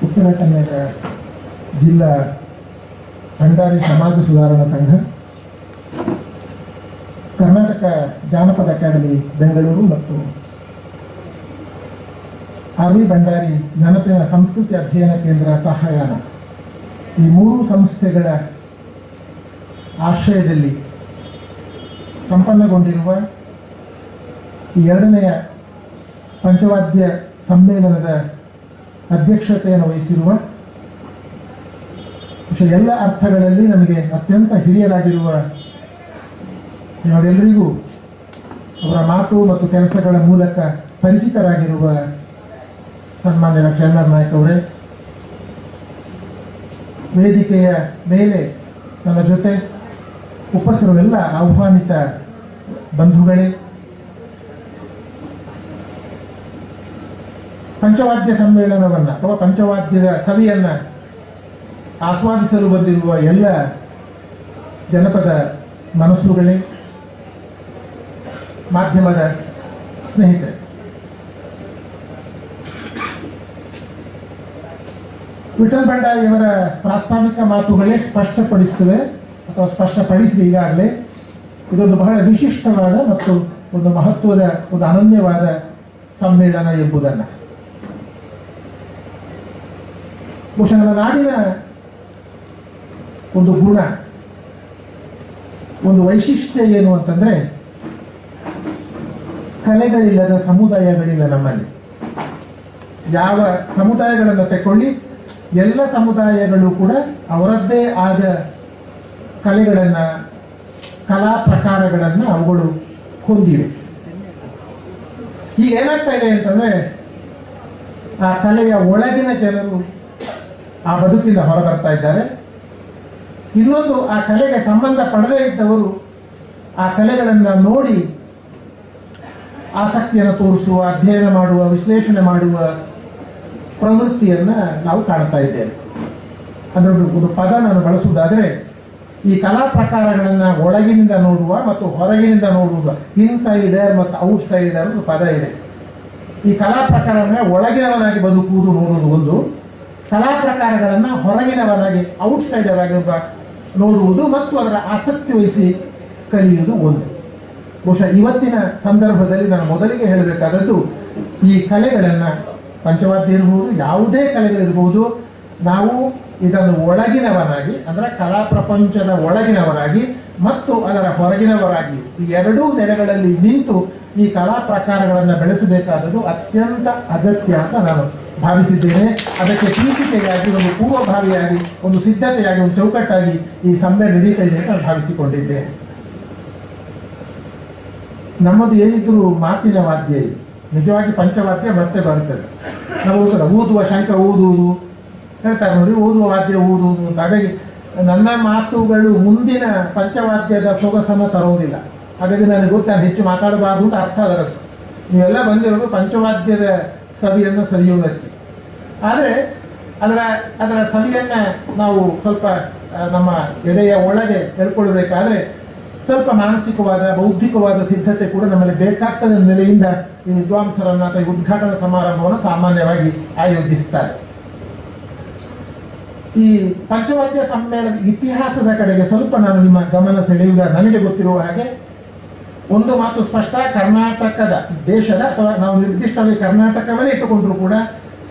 ಉತ್ತರ ಕನ್ನಡ ಜಿಲ್ಲಾ ಭಂಡಾರಿ ಸಮಾಜ ಸುಧಾರಣಾ ಸಂಘ, ಕರ್ನಾಟಕ ಜಾನಪದ ಅಕಾಡೆಮಿ ಬೆಂಗಳೂರು ಮತ್ತು ಆರ್ ವಿ ಭಂಡಾರಿ ಜನಪದ ಸಂಸ್ಕೃತಿ ಅಧ್ಯಯನ ಕೇಂದ್ರ ಸಹಾಯನ ಈ ಮೂರು ಸಂಸ್ಥೆಗಳ ಆಶ್ರಯದಲ್ಲಿ ಸಂಪನ್ನಗೊಂಡಿರುವ ಈ ಎರಡನೆಯ ಪಂಚವಾದ್ಯ ಸಮ್ಮೇಳನದ ಅಧ್ಯಕ್ಷತೆಯನ್ನು ವಹಿಸಿರುವ ಎಲ್ಲ ಅರ್ಥಗಳಲ್ಲಿ ನಮಗೆ ಅತ್ಯಂತ ಹಿರಿಯರಾಗಿರುವ ನಾವೆಲ್ಲರಿಗೂ ಅವರ ಮಾತು ಮತ್ತು ಕೆಲಸಗಳ ಮೂಲಕ ಪರಿಚಿತರಾಗಿರುವ ಸನ್ಮಾನ್ಯ ಡಾಕ್ಟರ್ ನಾಯಕ್ ಅವರೇ, ವೇದಿಕೆಯ ಮೇಲೆ ನನ್ನ ಜೊತೆ ಉಪಸ್ಥಿತರೆಲ್ಲ ಆಹ್ವಾನಿತ ಬಂಧುಗಳೇ, ಪಂಚವಾದ್ಯ ಸಮ್ಮೇಳನವನ್ನು ಅಥವಾ ಪಂಚವಾದ್ಯದ ಸವಿಯನ್ನ ಆಸ್ವಾದಿಸಲು ಬಂದಿರುವ ಎಲ್ಲ ಜನಪದ ಮನಸ್ಸುಗಳೇ, ಮಾಧ್ಯಮದ ಸ್ನೇಹಿತರೆ, ವಿಠಲ್ ಭಂಡಾರಿಯವರ ಪ್ರಾಸ್ತಾವಿಕ ಮಾತುಗಳೇ ಸ್ಪಷ್ಟಪಡಿಸುತ್ತವೆ ಅಥವಾ ಸ್ಪಷ್ಟಪಡಿಸಿದೆ ಈಗಾಗಲೇ. ಇದೊಂದು ಬಹಳ ವಿಶಿಷ್ಟವಾದ ಮತ್ತು ಒಂದು ಮಹತ್ವದ ಒಂದು ಅನನ್ಯವಾದ ಸಮ್ಮೇಳನ ಎಂಬುದನ್ನು. ಬಹುಶಃ ನಮ್ಮ ನಾಡಿನ ಒಂದು ಗುಣ, ಒಂದು ವೈಶಿಷ್ಟ್ಯ ಏನು ಅಂತಂದ್ರೆ, ಕಲೆಗಳಿಲ್ಲದ ಸಮುದಾಯಗಳಿಲ್ಲ ನಮ್ಮಲ್ಲಿ. ಯಾವ ಸಮುದಾಯಗಳನ್ನು ತಗೊಳ್ಳಿ, ಎಲ್ಲ ಸಮುದಾಯಗಳು ಕೂಡ ಅವರದ್ದೇ ಆದ ಕಲೆಗಳನ್ನು, ಕಲಾ ಪ್ರಕಾರಗಳನ್ನು ಅವುಗಳು ಹೊಂದಿವೆ. ಈಗ ಏನಾಗ್ತಾ ಇದೆ ಅಂತಂದ್ರೆ, ಆ ಕಲೆಯ ಒಳಗಿನ ಜನರು ಆ ಬದುಕಿಂದ ಹೊರಬರ್ತಾ ಇದ್ದಾರೆ. ಇನ್ನೊಂದು, ಆ ಕಲೆಗೆ ಸಂಬಂಧ ಪಡದೇ ಇದ್ದವರು ಆ ಕಲೆಗಳನ್ನು ನೋಡಿ ಆಸಕ್ತಿಯನ್ನು ತೋರಿಸುವ, ಅಧ್ಯಯನ ಮಾಡುವ, ವಿಶ್ಲೇಷಣೆ ಮಾಡುವ ಪ್ರವೃತ್ತಿಯನ್ನು ನಾವು ಕಾಣ್ತಾ ಇದ್ದೇವೆ. ಅದರ ಒಂದು ಪದ ನಾನು ಬಳಸುವುದಾದರೆ, ಈ ಕಲಾ ಪ್ರಕಾರಗಳನ್ನು ಒಳಗಿನಿಂದ ನೋಡುವ ಮತ್ತು ಹೊರಗಿನಿಂದ ನೋಡುವ, ಇನ್ಸೈಡರ್ ಮತ್ತು ಔಟ್ಸೈಡರ್ ಒಂದು ಪದ ಇದೆ. ಈ ಕಲಾ ಪ್ರಕಾರಗಳನ್ನ ಒಳಗಿನವನಾಗಿ ಬದುಕುವುದು ನೋಡುವುದು ಒಂದು, ಕಲಾ ಪ್ರಕಾರಗಳನ್ನು ಹೊರಗಿನವನಾಗಿ ಔಟ್ಸೈಡರ್ ಆಗಿ ನೋಡುವುದು ಮತ್ತು ಅದರ ಆಸಕ್ತಿ ವಹಿಸಿ ಕಲಿಯುವುದು ಒಂದು. ಬಹುಶಃ ಇವತ್ತಿನ ಸಂದರ್ಭದಲ್ಲಿ ನಾನು ಮೊದಲಿಗೆ ಹೇಳಬೇಕಾದದ್ದು, ಈ ಕಲೆಗಳನ್ನು, ಪಂಚವಾದ್ಯ ಇರಬಹುದು, ಯಾವುದೇ ಕಲೆಗಳಿರ್ಬೋದು, ನಾವು ಇದನ್ನು ಒಳಗಿನವನಾಗಿ ಅಂದರೆ ಕಲಾ ಪ್ರಪಂಚದ ಒಳಗಿನವರಾಗಿ ಮತ್ತು ಅದರ ಹೊರಗಿನವರಾಗಿ ಈ ಎರಡೂ ನೆಲೆಗಳಲ್ಲಿ ನಿಂತು ಈ ಕಲಾ ಪ್ರಕಾರಗಳನ್ನು ಬೆಳೆಸಬೇಕಾದದ್ದು ಅತ್ಯಂತ ಅಗತ್ಯ ಅಂತ ನಾನು ಭಾವಿಸಿದ್ದೇನೆ. ಅದಕ್ಕೆ ಪೀಠಿಕೆಯಾಗಿ, ಒಂದು ಪೂರ್ವಭಾವಿಯಾಗಿ, ಒಂದು ಸಿದ್ಧತೆಯಾಗಿ, ಒಂದು ಚೌಕಟ್ಟಾಗಿ ಈ ಸಮ್ಮೇಳನ ನಡೀತಾ ಇದೆ ಅಂತ ನಾನು ಭಾವಿಸಿಕೊಂಡಿದ್ದೇನೆ. ನಮ್ಮದು ಏನಿದ್ರು ಮಾತಿನ ವಾದ್ಯ ಇದೆ, ನಿಜವಾಗಿ ಪಂಚವಾದ್ಯ ಮತ್ತೆ ಬರ್ತದೆ. ನಾವು ಊದುವ ಶಂಕ ಊದುವುದು ಹೇಳ್ತಾರೆ ನೋಡಿ, ಓದುವ ವಾದ್ಯ ಊದುವುದು ಅಂತ. ಹಾಗಾಗಿ ನನ್ನ ಮಾತುಗಳು ಮುಂದಿನ ಪಂಚವಾದ್ಯದ ಸೊಗಸನ್ನು ತರೋದಿಲ್ಲ. ಹಾಗಾಗಿ ನನಗೆ ಗೊತ್ತು ನಾನು ಹೆಚ್ಚು ಮಾತಾಡಬಾರ್ದು ಅಂತ ಅರ್ಥ ಅದರದ್ದು. ನೀವೆಲ್ಲ ಬಂದಿರೋದು ಪಂಚವಾದ್ಯದ ಸವಿಯನ್ನು ಸವಿಯುವುದಕ್ಕೆ. ಆದರೆ ಅದರ ಸವಿಯನ್ನು ನಾವು ಸ್ವಲ್ಪ ನಮ್ಮ ಎದೆಯ ಒಳಗೆ ಹೇಳ್ಕೊಳ್ಬೇಕಾದ್ರೆ ಸ್ವಲ್ಪ ಮಾನಸಿಕವಾದ, ಬೌದ್ಧಿಕವಾದ ಸಿದ್ಧತೆ ಕೂಡ ನಮ್ಮಲ್ಲಿ ಬೇಕಾಗ್ತದೆ ನೆಲೆಯಿಂದ ಈ ವಿದ್ವಾಂಸರನ್ನು ಅಥವಾ ಈ ಉದ್ಘಾಟನಾ ಸಮಾರಂಭವನ್ನು ಸಾಮಾನ್ಯವಾಗಿ ಆಯೋಜಿಸ್ತಾರೆ. ಈ ಪಂಚವಾದ್ಯ ಸಮ್ಮೇಳನದ ಇತಿಹಾಸದ ಕಡೆಗೆ ಸ್ವಲ್ಪ ನಾನು ನಿಮ್ಮ ಗಮನ ಸೆಳೆಯುವುದ, ನನಗೆ ಗೊತ್ತಿರುವ ಹಾಗೆ ಒಂದು ಮಾತು ಸ್ಪಷ್ಟ, ಕರ್ನಾಟಕದ ದೇಶದ ಅಥವಾ ನಾವು ನಿರ್ದಿಷ್ಟವಾಗಿ ಕರ್ನಾಟಕವನ್ನೇ ಇಟ್ಟುಕೊಂಡ್ರೂ ಕೂಡ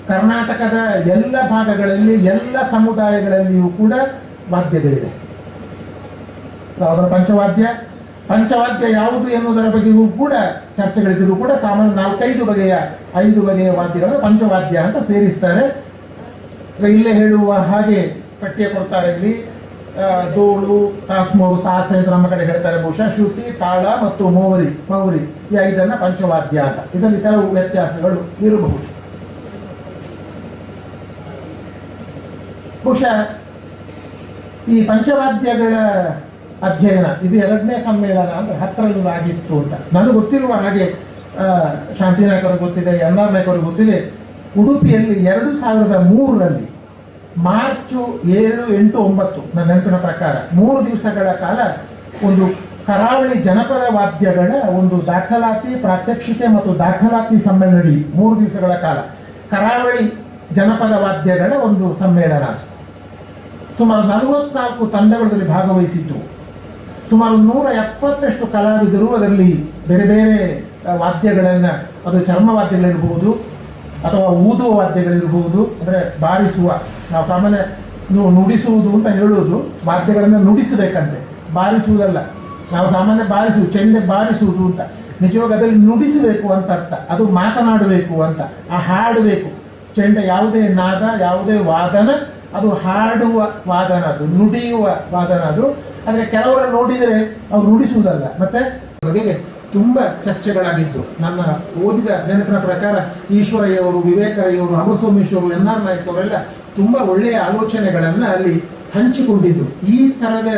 ಕರ್ನಾಟಕದ ಎಲ್ಲ ಭಾಗಗಳಲ್ಲಿ ಎಲ್ಲ ಸಮುದಾಯಗಳಲ್ಲಿಯೂ ಕೂಡ ವಾದ್ಯಗಳಿವೆ. ಅದರ ಪಂಚವಾದ್ಯ ಯಾವುದು ಎನ್ನುವುದರ ಬಗ್ಗೆಯೂ ಕೂಡ ಚರ್ಚೆಗಳಿದ್ದರೂ ಕೂಡ ಸಾಮಾನ್ಯ 5 ಬಗೆಯ ವಾದ್ಯಗಳನ್ನು ಪಂಚವಾದ್ಯ ಅಂತ ಸೇರಿಸ್ತಾರೆ. ಇಲ್ಲೇ ಹೇಳುವ ಹಾಗೆ ಪಠ್ಯ ಕೊಡ್ತಾರೆ. ಇಲ್ಲಿ ದೋಳು, ತಾಸ್ಮೋರು, ತಾಸೆ ಅಂತ ನಮ್ಮ ಕಡೆ ಹೇಳ್ತಾರೆ ಬಹುಶಃ, ಶ್ರುತಿ, ತಾಳ ಮತ್ತು ಮೌರಿ ಈ 5 ಪಂಚವಾದ್ಯ ಅಂತ. ಇದರಲ್ಲಿ ಕೆಲವು ವ್ಯತ್ಯಾಸಗಳು ಇರಬಹುದು. ಬಹುಶಃ ಈ ಪಂಚವಾದ್ಯಗಳ ಅಧ್ಯಯನ ಇದು 2ನೇ ಸಮ್ಮೇಳನ ಅಂದ್ರೆ 10ರಲ್ಲಿ ಆಗಿತ್ತು ಅಂತ ನನಗೆ ಗೊತ್ತಿರುವ ಹಾಗೆ. ಶಾಂತಿನಾಯಕರು ಗೊತ್ತಿದೆ, NR ನಾಯಕರು ಗೊತ್ತಿದೆ. ಉಡುಪಿಯಲ್ಲಿ 2003ರಲ್ಲಿ ಮಾರ್ಚ್ 7, 8, 9 ನನ್ನ ನೆನಪಿನ ಪ್ರಕಾರ 3 ದಿವಸಗಳ ಕಾಲ ಒಂದು ಕರಾವಳಿ ಜನಪದ ವಾದ್ಯಗಳ ಒಂದು ದಾಖಲಾತಿ, ಪ್ರಾತ್ಯಕ್ಷಿಕೆ ಮತ್ತು ದಾಖಲಾತಿ ಸಮ್ಮೇಳನ ನಡೆಯಿತು. 3 ದಿವಸಗಳ ಕಾಲ ಕರಾವಳಿ ಜನಪದ ವಾದ್ಯಗಳ ಒಂದು ಸಮ್ಮೇಳನ. ಸುಮಾರು 44 ತಂಡಗಳಲ್ಲಿ ಭಾಗವಹಿಸಿತ್ತು. ಸುಮಾರು 170ರಷ್ಟು ಕಲಾವಿದರು ಅದರಲ್ಲಿ ಬೇರೆ ಬೇರೆ ವಾದ್ಯಗಳನ್ನು, ಅದು ಚರ್ಮವಾದ್ಯಗಳಿರಬಹುದು ಅಥವಾ ಊದುವ ವಾದ್ಯಗಳಿರಬಹುದು, ಅಂದರೆ ಬಾರಿಸುವ, ನಾವು ಸಾಮಾನ್ಯ ನುಡಿಸುವುದು ಅಂತ ಹೇಳುವುದು, ವಾದ್ಯಗಳನ್ನು ನುಡಿಸಬೇಕಂತೆ, ಬಾರಿಸುವುದಲ್ಲ. ನಾವು ಸಾಮಾನ್ಯ ಚೆಂಡೆ ಬಾರಿಸುವುದು ಅಂತ, ನಿಜವಾಗಿ ಅದರಲ್ಲಿ ನುಡಿಸಬೇಕು ಅಂತ ಅರ್ಥ. ಅದು ಮಾತನಾಡಬೇಕು ಅಂತ, ಆ ಹಾಡಬೇಕು. ಚೆಂಡೆ ಯಾವುದೇ ನಾದ, ಯಾವುದೇ ವಾದನ, ಅದು ಹಾಡುವ ವಾದನ, ಅದು ನುಡಿಯುವ ವಾದನ ಅದು. ಆದರೆ ಕೆಲವರ ನೋಡಿದರೆ ಅವ್ರು ನುಡಿಸುವುದಲ್ಲ. ಮತ್ತೆ ಬಗೆಗೆ ತುಂಬ ಚರ್ಚೆಗಳಾಗಿದ್ದು ನನ್ನ ಓದಿದ ನೆನಪಿನ ಪ್ರಕಾರ ಈಶ್ವರಯ್ಯವರು, ವಿವೇಕರಯ್ಯವರು, ಅಮರಸ್ವಾಮೀಶ್ವರು, NR ನಾಯಕ್ ಅವರೆಲ್ಲ ತುಂಬ ಒಳ್ಳೆಯ ಆಲೋಚನೆಗಳನ್ನು ಅಲ್ಲಿ ಹಂಚಿಕೊಂಡಿದ್ದು. ಈ ಥರದ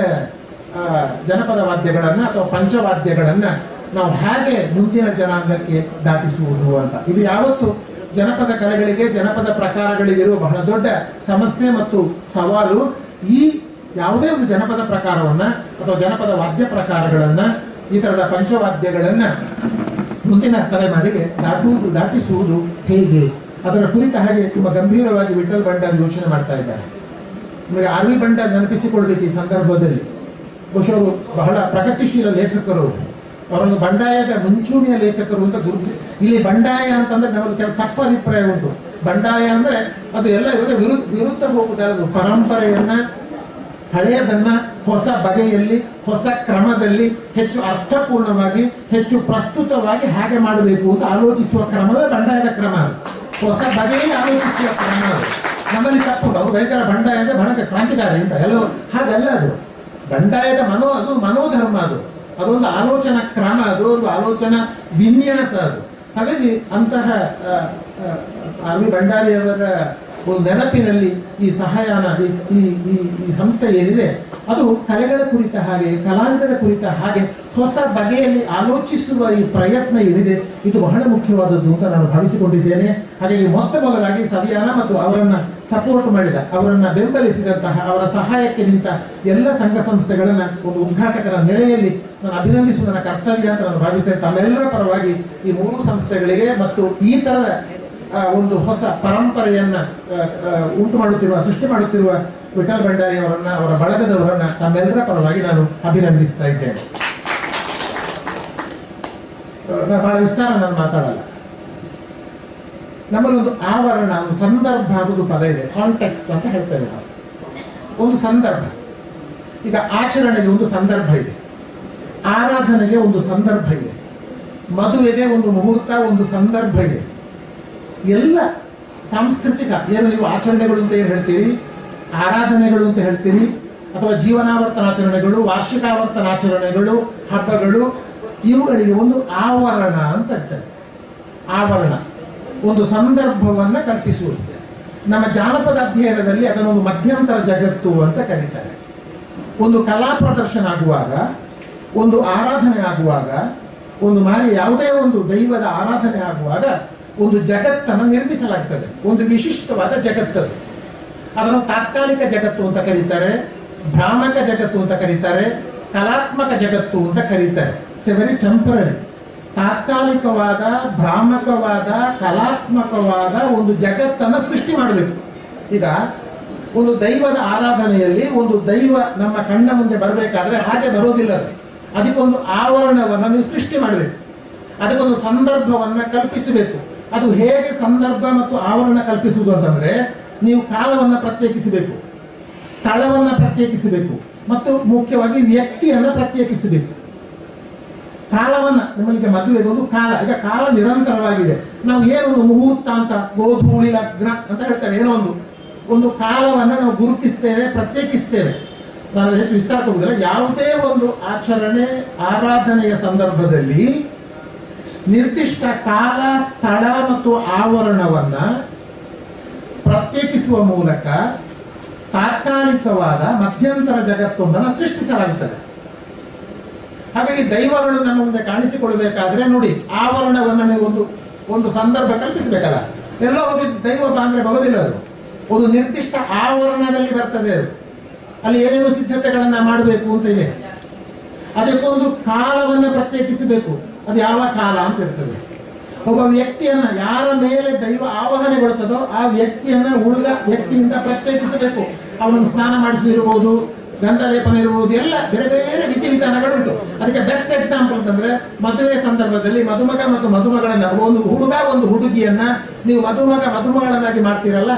ಜನಪದ ವಾದ್ಯಗಳನ್ನು ಅಥವಾ ಪಂಚವಾದ್ಯಗಳನ್ನು ನಾವು ಹೇಗೆ ಮುಂದಿನ ಜನಾಂಗಕ್ಕೆ ದಾಟಿಸುವುದು ಅಂತ. ಇದು ಯಾವತ್ತು ಜನಪದ ಕಲೆಗಳಿಗೆ, ಜನಪದ ಪ್ರಕಾರಗಳಿಗಿರುವ ಬಹಳ ದೊಡ್ಡ ಸಮಸ್ಯೆ ಮತ್ತು ಸವಾಲು. ಈ ಯಾವುದೇ ಒಂದು ಜನಪದ ಪ್ರಕಾರವನ್ನು ಅಥವಾ ಜನಪದ ವಾದ್ಯ ಪ್ರಕಾರಗಳನ್ನು, ಈ ಥರದ ಪಂಚವಾದ್ಯಗಳನ್ನು ಮುಂದಿನ ತಲೆಮಾರಿಗೆ ದಾಟಿಸುವುದು ಹೇಗೆ, ಅದರ ಕುರಿತ ಹಾಗೆ ತುಂಬ ಗಂಭೀರವಾಗಿ ವಿಠಲ್ ಭಂಡಾರಿ ಯೋಚನೆ ಮಾಡ್ತಾ ಇದ್ದಾರೆ. ನಿಮಗೆ RV ಭಂಡಾರಿ ನೆನಪಿಸಿಕೊಳ್ಳಲಿಕ್ಕೆ ಈ ಸಂದರ್ಭದಲ್ಲಿ ಬಹುಶಃ ಅವರು ಬಹಳ ಪ್ರಗತಿಶೀಲ ಲೇಖಕರು. ಅವರನ್ನು ಬಂಡಾಯದ ಮುಂಚೂಣಿಯ ಲೇಖಕರು ಅಂತ ಗುರುತಿಸಿ. ಇಲ್ಲಿ ಬಂಡಾಯ ಅಂತಂದ್ರೆ ನಮಗೆ ಕೆಲವು ತಪ್ಪು ಅಭಿಪ್ರಾಯ ಉಂಟು. ಬಂಡಾಯ ಅಂದರೆ ಅದು ಎಲ್ಲ ವಿರುದ್ಧ ಹೋಗುವುದಲ್ಲದು. ಪರಂಪರೆಯನ್ನ, ಹಳೆಯದನ್ನ ಹೊಸ ಬಗೆಯಲ್ಲಿ, ಹೊಸ ಕ್ರಮದಲ್ಲಿ, ಹೆಚ್ಚು ಅರ್ಥಪೂರ್ಣವಾಗಿ, ಹೆಚ್ಚು ಪ್ರಸ್ತುತವಾಗಿ ಹಾಗೆ ಮಾಡಬೇಕು ಅಂತ ಆಲೋಚಿಸುವ ಕ್ರಮವೇ ಬಂಡಾಯದ ಕ್ರಮ. ಹೊಸ ಬಗೆಯಲ್ಲಿ ಆಲೋಚಿಸುವ ಕ್ರಮ ನಮ್ಮಲ್ಲಿ ತಪ್ಪು. ಅವರು ಭಯಂಕರ ಬಂಡಾಯ ಅಂದರೆ ಬಹಳ ಕ್ರಾಂತಿಕಾರಿ ಅಂತ ಎಲ್ಲೋ, ಹಾಗಲ್ಲ. ಅದು ಬಂಡಾಯದ ಅದು ಮನೋಧರ್ಮ, ಅದೊಂದು ಆಲೋಚನಾ ಕ್ರಮ, ಅದು ಒಂದು ಆಲೋಚನಾ ವಿನ್ಯಾಸ ಅದು. ಹಾಗಾಗಿ ಅಂತಹ RV ಭಂಡಾರಿಯವರ ಒಂದು ನೆನಪಿನಲ್ಲಿ ಈ ಸಹಾಯನ, ಈ ಸಂಸ್ಥೆ ಏನಿದೆ ಅದು ಕಲೆಗಳ ಕುರಿತ ಹಾಗೆ, ಕಲಾವಿದರ ಕುರಿತ ಹಾಗೆ ಹೊಸ ಬಗೆಯಲ್ಲಿ ಆಲೋಚಿಸುವ ಈ ಪ್ರಯತ್ನ ಏನಿದೆ ಇದು ಬಹಳ ಮುಖ್ಯವಾದದ್ದು ಅಂತ ನಾನು ಭಾವಿಸಿಕೊಂಡಿದ್ದೇನೆ. ಹಾಗಾಗಿ ಮೊದಲಾಗಿ ಸವಿಯಾನ ಮತ್ತು ಅವರನ್ನು ಸಪೋರ್ಟ್ ಮಾಡಿದ, ಅವರನ್ನು ಬೆಂಬಲಿಸಿದಂತಹ, ಅವರ ಸಹಾಯಕ್ಕೆ ನಿಂತ ಎಲ್ಲ ಸಂಘ ಸಂಸ್ಥೆಗಳನ್ನು ಒಂದು ಉದ್ಘಾಟಕರ ನೆಲೆಯಲ್ಲಿ ನಾನು ಅಭಿನಂದಿಸುವ ನನ್ನ ಕರ್ತವ್ಯ ಅಂತ ನಾನು ಭಾವಿಸ್ತೇನೆ. ತಮ್ಮೆಲ್ಲರ ಪರವಾಗಿ ಈ 3 ಸಂಸ್ಥೆಗಳಿಗೆ ಮತ್ತು ಈ ಥರದ ಒಂದು ಹೊಸ ಪರಂಪರೆಯನ್ನ ಸೃಷ್ಟಿ ಮಾಡುತ್ತಿರುವ ವಿಠಲ್ ಭಂಡಾರಿ ಅವರನ್ನ, ಅವರ ಬಳಗದವರನ್ನ ತಮ್ಮೆಲ್ಲರ ಪರವಾಗಿ ನಾನು ಅಭಿನಂದಿಸ್ತಾ ಇದ್ದೇನೆ. ಬಹಳ ವಿಸ್ತಾರ ನಾನು ಮಾತಾಡಲ್ಲ. ನಮ್ಮಲ್ಲಿ ಒಂದು ಆವರಣ, ಒಂದು ಸಂದರ್ಭ ಅನ್ನೋದು ಪದ ಇದೆ, ಕಾಂಟೆಕ್ಸ್ಟ್ ಅಂತ ಹೇಳ್ತೇವೆ ನಾವು. ಒಂದು ಸಂದರ್ಭ. ಈಗ ಆಚರಣೆಗೆ ಒಂದು ಸಂದರ್ಭ ಇದೆ, ಆರಾಧನೆಗೆ ಒಂದು ಸಂದರ್ಭ ಇದೆ, ಮದುವೆಗೆ ಒಂದು ಮುಹೂರ್ತ, ಒಂದು ಸಂದರ್ಭ ಇದೆ. ಎಲ್ಲ ಸಾಂಸ್ಕೃತಿಕ ಏನು ನೀವು ಆಚರಣೆಗಳು ಅಂತ ಏನು ಹೇಳ್ತೀರಿ, ಆರಾಧನೆಗಳು ಅಂತ ಹೇಳ್ತೀರಿ, ಅಥವಾ ಜೀವನಾವರ್ತನಾಚರಣೆಗಳು, ವಾರ್ಷಿಕಾವರ್ತನಾಚರಣೆಗಳು, ಹಬ್ಬಗಳು, ಇವುಗಳಿಗೆ ಒಂದು ಆವರಣ ಅಂತ ಹೇಳ್ತಾರೆ. ಆವರಣ ಒಂದು ಸಂದರ್ಭವನ್ನು ಕಲ್ಪಿಸುವುದು. ನಮ್ಮ ಜಾನಪದ ಅಧ್ಯಯನದಲ್ಲಿ ಅದನ್ನೊಂದು ಮಧ್ಯಂತರ ಜಗತ್ತು ಅಂತ ಕರೀತಾರೆ. ಒಂದು ಕಲಾ ಪ್ರದರ್ಶನ ಆಗುವಾಗ, ಒಂದು ಆರಾಧನೆ ಆಗುವಾಗ, ಒಂದು ಯಾವುದೇ ಒಂದು ದೈವದ ಆರಾಧನೆ ಆಗುವಾಗ ಒಂದು ಜಗತ್ತನ್ನು ನಿರ್ಮಿಸಲಾಗ್ತದೆ. ಒಂದು ವಿಶಿಷ್ಟವಾದ ಜಗತ್ತದು. ಅದನ್ನು ತಾತ್ಕಾಲಿಕ ಜಗತ್ತು ಅಂತ ಕರೀತಾರೆ, ಭ್ರಾಮಕ ಜಗತ್ತು ಅಂತ ಕರೀತಾರೆ, ಕಲಾತ್ಮಕ ಜಗತ್ತು ಅಂತ ಕರೀತಾರೆ. Very temporary. ತಾತ್ಕಾಲಿಕವಾದ, ಭ್ರಾಮಕವಾದ, ಕಲಾತ್ಮಕವಾದ ಒಂದು ಜಗತ್ತನ್ನು ಸೃಷ್ಟಿ ಮಾಡಬೇಕು. ಈಗ ಒಂದು ದೈವದ ಆರಾಧನೆಯಲ್ಲಿ ಒಂದು ದೈವ ನಮ್ಮ ಕಣ್ಣ ಮುಂದೆ ಬರಬೇಕಾದ್ರೆ ಹಾಗೆ ಬರೋದಿಲ್ಲ. ಅದಕ್ಕೊಂದು ಆವರಣವನ್ನು ನೀವು ಸೃಷ್ಟಿ ಮಾಡಬೇಕು, ಅದಕ್ಕೊಂದು ಸಂದರ್ಭವನ್ನು ಕಲ್ಪಿಸಬೇಕು. ಅದು ಹೇಗೆ ಸಂದರ್ಭ ಮತ್ತು ಆವರಣ ಕಲ್ಪಿಸುವುದು ಅಂತಂದ್ರೆ, ನೀವು ಕಾಲವನ್ನು ಪ್ರತ್ಯೇಕಿಸಬೇಕು, ಸ್ಥಳವನ್ನು ಪ್ರತ್ಯೇಕಿಸಬೇಕು ಮತ್ತು ಮುಖ್ಯವಾಗಿ ವ್ಯಕ್ತಿಯನ್ನು ಪ್ರತ್ಯೇಕಿಸಬೇಕು. ಕಾಲವನ್ನ ನಿಮ್ಮಲ್ಲಿಗೆ ಮದುವೆಗೆ ಒಂದು ಕಾಲ, ಈಗ ಕಾಲ ನಿರಂತರವಾಗಿದೆ. ನಾವು ಏನೋ ಒಂದು ಮುಹೂರ್ತ ಅಂತ, ಗೋಧೂಳಿ ಲಗ್ನ ಅಂತ ಹೇಳ್ತೇವೆ, ಏನೋ ಒಂದು ಕಾಲವನ್ನು ನಾವು ಗುರುತಿಸ್ತೇವೆ, ಪ್ರತ್ಯೇಕಿಸ್ತೇವೆ. ನಾನು ಹೆಚ್ಚು ವಿಸ್ತಾರ ಕೊಡುವುದಿಲ್ಲ. ಯಾವುದೇ ಒಂದು ಆಚರಣೆ ಆರಾಧನೆಯ ಸಂದರ್ಭದಲ್ಲಿ ನಿರ್ದಿಷ್ಟ ಕಾಲ, ಸ್ಥಳ ಮತ್ತು ಆವರಣವನ್ನ ಪ್ರತ್ಯೇಕಿಸುವ ಮೂಲಕ ತಾತ್ಕಾಲಿಕವಾದ ಮಧ್ಯಂತರ ಜಗತ್ತೊಂದನ್ನು ಸೃಷ್ಟಿಸಲಾಗುತ್ತದೆ. ಹಾಗಾಗಿ ದೈವಗಳು ನಮ್ಮ ಮುಂದೆ ಕಾಣಿಸಿಕೊಳ್ಬೇಕಾದ್ರೆ ನೋಡಿ, ಆವರಣವನ್ನು ನೀವು ಒಂದು ಸಂದರ್ಭ ಕಲ್ಪಿಸಬೇಕಲ್ಲ. ಎಲ್ಲೋ ಹೋಗಿ ದೈವ ಅಂದ್ರೆ ಬರೋದಿಲ್ಲ, ಅದು ಒಂದು ನಿರ್ದಿಷ್ಟ ಆವರಣದಲ್ಲಿ ಬರ್ತದೆ. ಅದು ಅಲ್ಲಿ ಏನೇನು ಸಿದ್ಧತೆಗಳನ್ನ ಮಾಡಬೇಕು ಅಂತ ಇದೆ. ಅದಕ್ಕೊಂದು ಕಾಲವನ್ನು ಪ್ರತ್ಯೇಕಿಸಬೇಕು. ಅದು ಯಾವ ಕಾಲ ಅಂತ ಇರ್ತದೆ. ಒಬ್ಬ ವ್ಯಕ್ತಿಯನ್ನ ಯಾರ ಮೇಲೆ ದೈವ ಆವಾಹನೆಗೊಳ್ಳುತ್ತದೋ ಆ ವ್ಯಕ್ತಿಯನ್ನ ಉಳಿದ ವ್ಯಕ್ತಿಯಿಂದ ಪ್ರತ್ಯೇಕಿಸಬೇಕು. ಅವನನ್ನು ಸ್ನಾನ ಮಾಡಿಸುವುದಿರ್ಬೋದು, ಗಂಧ ಲೇಪನ ಇರ್ಬೋದು, ಎಲ್ಲ ಬೇರೆ ಬೇರೆ ವಿಧಿವಿಧಾನಗಳುಂಟು. ಅದಕ್ಕೆ ಬೆಸ್ಟ್ ಎಕ್ಸಾಂಪಲ್ ಅಂತಂದ್ರೆ, ಮದುವೆ ಸಂದರ್ಭದಲ್ಲಿ ಮದುಮಗ ಮತ್ತು ಮದುಮಗಳನ್ನ, ಒಂದು ಹುಡುಗ ಒಂದು ಹುಡುಗಿಯನ್ನ ನೀವು ಮದುಮಗಳನ್ನಾಗಿ ಮಾಡ್ತೀರಲ್ಲ,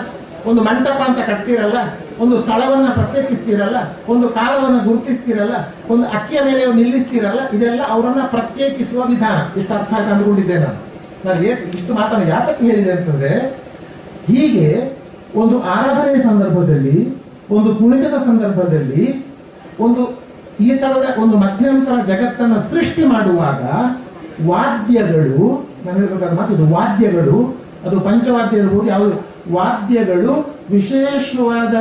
ಒಂದು ಮಂಟಪ ಅಂತ ಕಟ್ತೀರಲ್ಲ, ಒಂದು ಸ್ಥಳವನ್ನ ಪ್ರತ್ಯೇಕಿಸ್ತೀರಲ್ಲ, ಒಂದು ಕಾಲವನ್ನು ಗುರುತಿಸ್ತೀರಲ್ಲ, ಒಂದು ಅಕ್ಕಿಯ ಮೇಲೆ ನಿಲ್ಲಿಸ್ತೀರಲ್ಲ, ಇದೆಲ್ಲ ಅವರನ್ನ ಪ್ರತ್ಯೇಕಿಸುವ ವಿಧಾನ. ಇಷ್ಟು ಅರ್ಥ ಆಗಿ ಅಂದುಕೊಂಡಿದ್ದೆ ನಾನು ಇಷ್ಟು ಮಾತನ್ನು ಯಾತಕ್ಕೆ ಹೇಳಿದೆ ಅಂತಂದ್ರೆ, ಹೀಗೆ ಒಂದು ಆರಾಧನೆಯ ಸಂದರ್ಭದಲ್ಲಿ, ಒಂದು ಕುಣಿತದ ಸಂದರ್ಭದಲ್ಲಿ, ಈ ತರದ ಒಂದು ಮಧ್ಯಂತರ ಜಗತ್ತನ್ನು ಸೃಷ್ಟಿ ಮಾಡುವಾಗ ವಾದ್ಯಗಳು, ನಾನು ಹೇಳ್ಬೇಕಾದ ಮಾತು ಇದು, ವಾದ್ಯಗಳು, ಅದು ಪಂಚವಾದ್ಯ ಇರ್ಬೋದು, ಯಾವುದು ವಾದ್ಯಗಳು ವಿಶೇಷವಾದ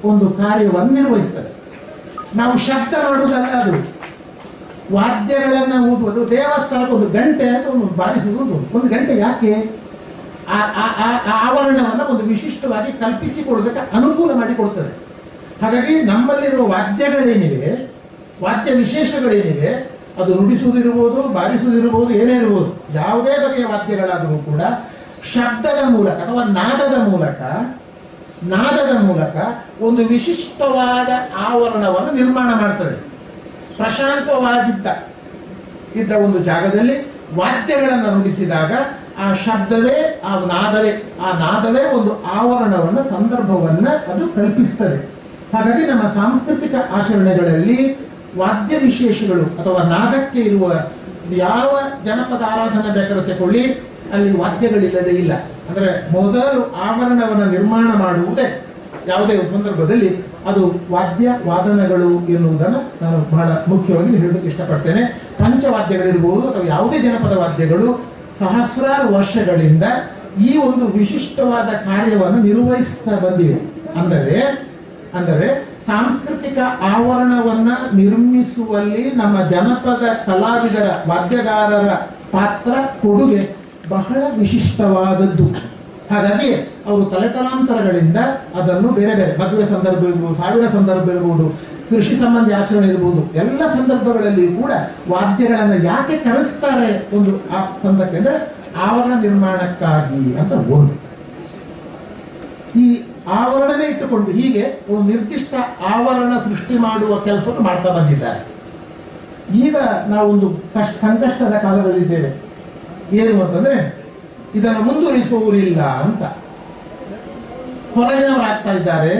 ಒಂದು ಕಾರ್ಯವನ್ನು ನಿರ್ವಹಿಸ್ತದೆ. ನಾವು ಶಬ್ದ ಮಾಡುವುದಲ್ಲ, ಅದು ವಾದ್ಯಗಳನ್ನು ಊದುವುದು. ದೇವಸ್ಥಾನಕ್ಕೆ ಒಂದು ಗಂಟೆ ಅಂತ ಒಂದು ಬಾರಿಸುವುದು, ಒಂದು ಗಂಟೆ ಯಾಕೆ? ಆವರಣವನ್ನು ಒಂದು ವಿಶಿಷ್ಟವಾಗಿ ಕಲ್ಪಿಸಿಕೊಳ್ಳೋದಕ್ಕೆ ಅನುಕೂಲ ಮಾಡಿಕೊಡ್ತದೆ. ಹಾಗಾಗಿ ನಮ್ಮಲ್ಲಿರುವ ವಾದ್ಯಗಳೇನಿವೆ, ವಾದ್ಯ ವಿಶೇಷಗಳೇನಿವೆ, ಅದು ನುಡಿಸುವುದಿರ್ಬೋದು, ಬಾರಿಸುವುದಿರ್ಬೋದು, ಏನೇ ಇರ್ಬೋದು, ಯಾವುದೇ ಬಗೆಯ ವಾದ್ಯಗಳಾದರೂ ಕೂಡ ಶಬ್ದದ ಮೂಲಕ ಅಥವಾ ನಾದದ ಮೂಲಕ ಒಂದು ವಿಶಿಷ್ಟವಾದ ಆವರಣವನ್ನು ನಿರ್ಮಾಣ ಮಾಡ್ತದೆ. ಪ್ರಶಾಂತವಾಗಿದ್ದ ಒಂದು ಜಾಗದಲ್ಲಿ ವಾದ್ಯಗಳನ್ನು ನುಡಿಸಿದಾಗ ಆ ಶಬ್ದವೇ, ಆ ನಾದವೇ ಒಂದು ಆವರಣವನ್ನು, ಸಂದರ್ಭವನ್ನ ಅದು ಕಲ್ಪಿಸ್ತದೆ. ಹಾಗಾಗಿ ನಮ್ಮ ಸಾಂಸ್ಕೃತಿಕ ಆಚರಣೆಗಳಲ್ಲಿ ವಾದ್ಯ ವಿಶೇಷಗಳು ಅಥವಾ ನಾದಕ್ಕೆ ಇರುವ ಯಾವ ಜನಪದ ಆರಾಧನೆ ಬೇಕಾದ್ರೆ ತಗೊಳ್ಳಿ, ಅಲ್ಲಿ ವಾದ್ಯಗಳಿಲ್ಲದೆ ಇಲ್ಲ. ಅಂದ್ರೆ ಮೊದಲು ಆವರಣವನ್ನು ನಿರ್ಮಾಣ ಮಾಡುವುದೇ ಯಾವುದೇ ಒಂದು ಸಂದರ್ಭದಲ್ಲಿ ಅದು ವಾದನಗಳು ಎನ್ನುವುದನ್ನು ನಾನು ಬಹಳ ಮುಖ್ಯವಾಗಿ ಹೇಳೋದಕ್ಕೆ ಇಷ್ಟಪಡ್ತೇನೆ. ಪಂಚವಾದ್ಯಗಳಿರ್ಬೋದು ಅಥವಾ ಯಾವುದೇ ಜನಪದ ವಾದ್ಯಗಳು ಸಹಸ್ರಾರು ವರ್ಷಗಳಿಂದ ಈ ಒಂದು ವಿಶಿಷ್ಟವಾದ ಕಾರ್ಯವನ್ನು ನಿರ್ವಹಿಸ್ತಾ ಬಂದಿವೆ. ಅಂದರೆ ಸಾಂಸ್ಕೃತಿಕ ಆವರಣವನ್ನ ನಿರ್ಮಿಸುವಲ್ಲಿ ನಮ್ಮ ಜನಪದ ಕಲಾವಿದರ, ವಾದ್ಯಗಾರರ ಪಾತ್ರ, ಕೊಡುಗೆ ಬಹಳ ವಿಶಿಷ್ಟವಾದದ್ದು. ಹಾಗಾಗಿ ಅವರು ತಲೆತಲಾಂತರಗಳಿಂದ ಅದನ್ನು ಬೇರೆ ಬೇರೆ ಮದುವೆ ಸಂದರ್ಭ ಇರ್ಬೋದು, ಸಾವಿನ ಸಂದರ್ಭ ಇರ್ಬೋದು, ಕೃಷಿ ಸಂಬಂಧಿ ಆಚರಣೆ ಇರ್ಬೋದು, ಎಲ್ಲ ಸಂದರ್ಭಗಳಲ್ಲಿಯೂ ಕೂಡ ವಾದ್ಯಗಳನ್ನು ಯಾಕೆ ಕರೆಸ್ತಾರೆ ಒಂದು ಆ ಸಂದರ್ಭ ಅಂದ್ರೆ ಆವರಣ ನಿರ್ಮಾಣಕ್ಕಾಗಿ ಅಂತ ಒಂದು. ಈ ಆವರಣನೇ ಇಟ್ಟುಕೊಂಡು ಹೀಗೆ ಒಂದು ನಿರ್ದಿಷ್ಟ ಆವರಣ ಸೃಷ್ಟಿ ಮಾಡುವ ಕೆಲಸವನ್ನು ಮಾಡ್ತಾ ಬಂದಿದ್ದಾರೆ. ಈಗ ನಾವೊಂದು ಸಂಕಷ್ಟದ ಕಾಲದಲ್ಲಿದ್ದೇವೆ. ಏನು ಅಂತಂದ್ರೆ, ಇದನ್ನು ಮುಂದುವರಿಸುವವರಿಲ್ಲ ಅಂತ ಹೊರಗಿನವರಾಗ್ತಾ ಇದ್ದಾರೆ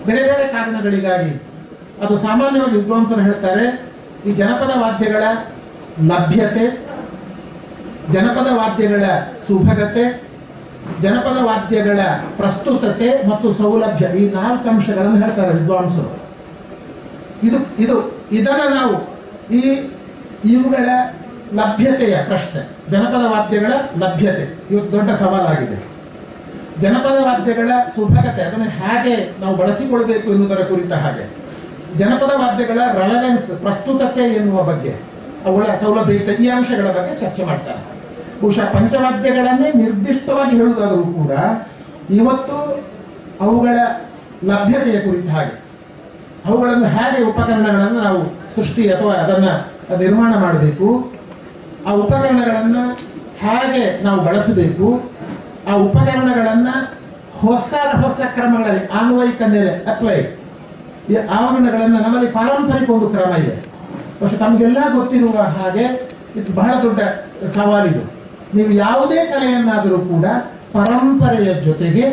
ಬೇರೆ ಬೇರೆ ಕಾರಣಗಳಿಗಾಗಿ. ಅದು ಸಾಮಾನ್ಯವಾಗಿ ವಿದ್ವಾಂಸರು ಹೇಳ್ತಾರೆ, ಈ ಜನಪದ ವಾದ್ಯಗಳ ಲಭ್ಯತೆ, ಜನಪದ ವಾದ್ಯಗಳ ಸುಭಗತೆ, ಜನಪದ ವಾದ್ಯಗಳ ಪ್ರಸ್ತುತತೆ ಮತ್ತು ಸೌಲಭ್ಯ, ಈ 4 ಅಂಶಗಳನ್ನು ಹೇಳ್ತಾರೆ ವಿದ್ವಾಂಸರು. ಇದನ್ನು ನಾವು ಇವುಗಳ ಲಭ್ಯತೆಯ ಪ್ರಶ್ನೆ, ಜನಪದ ವಾದ್ಯಗಳ ಲಭ್ಯತೆ ಇವತ್ತು ದೊಡ್ಡ ಸವಾಲಾಗಿದೆ. ಜನಪದ ವಾದ್ಯಗಳ ಸುಭಗತೆ, ಅದನ್ನು ಹೇಗೆ ನಾವು ಬಳಸಿಕೊಳ್ಬೇಕು ಎನ್ನುವುದರ ಕುರಿತ ಹಾಗೆ, ಜನಪದ ವಾದ್ಯಗಳ ರೆಲೆವೆನ್ಸ್, ಪ್ರಸ್ತುತತೆ ಎನ್ನುವ ಬಗ್ಗೆ, ಅವುಗಳ ಸೌಲಭ್ಯ, ಈ ಅಂಶಗಳ ಬಗ್ಗೆ ಚರ್ಚೆ ಮಾಡ್ತಾರೆ. ಬಹುಶಃ ಪಂಚವಾದ್ಯಗಳನ್ನೇ ನಿರ್ದಿಷ್ಟವಾಗಿ ಹೇಳುವುದಾದರೂ ಕೂಡ ಇವತ್ತು ಅವುಗಳ ಲಭ್ಯತೆಯ ಕುರಿತ ಹಾಗೆ, ಅವುಗಳನ್ನು ಹೇಗೆ ಉಪಕರಣಗಳನ್ನು ನಾವು ಸೃಷ್ಟಿ ಅಥವಾ ಅದನ್ನು ನಿರ್ಮಾಣ ಮಾಡಬೇಕು, ಆ ಉಪಕರಣಗಳನ್ನು ಹೇಗೆ ನಾವು ಬಳಸಬೇಕು, ಆ ಉಪಕರಣಗಳನ್ನು ಹೊಸ ಕ್ರಮಗಳಲ್ಲಿ ಅನ್ವಯಿಕ ಮೇಲೆ ಅಪ್ಲೈ, ಈ ಆವರಣಗಳನ್ನು ನಮ್ಮಲ್ಲಿ ಪಾರಂಪರಿಕ ಒಂದು ಕ್ರಮ ಇದೆ. പക്ഷെ ತಮಗೆಲ್ಲ ಗೊತ್ತಿರುವ ಹಾಗೆ ಇದು ಬಹಳ ದೊಡ್ಡ ಸವಾಲಿದು. ನೀವು ಯಾವುದೇ ಕಲೆಯನ್ನಾದರೂ ಕೂಡ ಪರಂಪರೆಯ ಜೊತೆಗೆ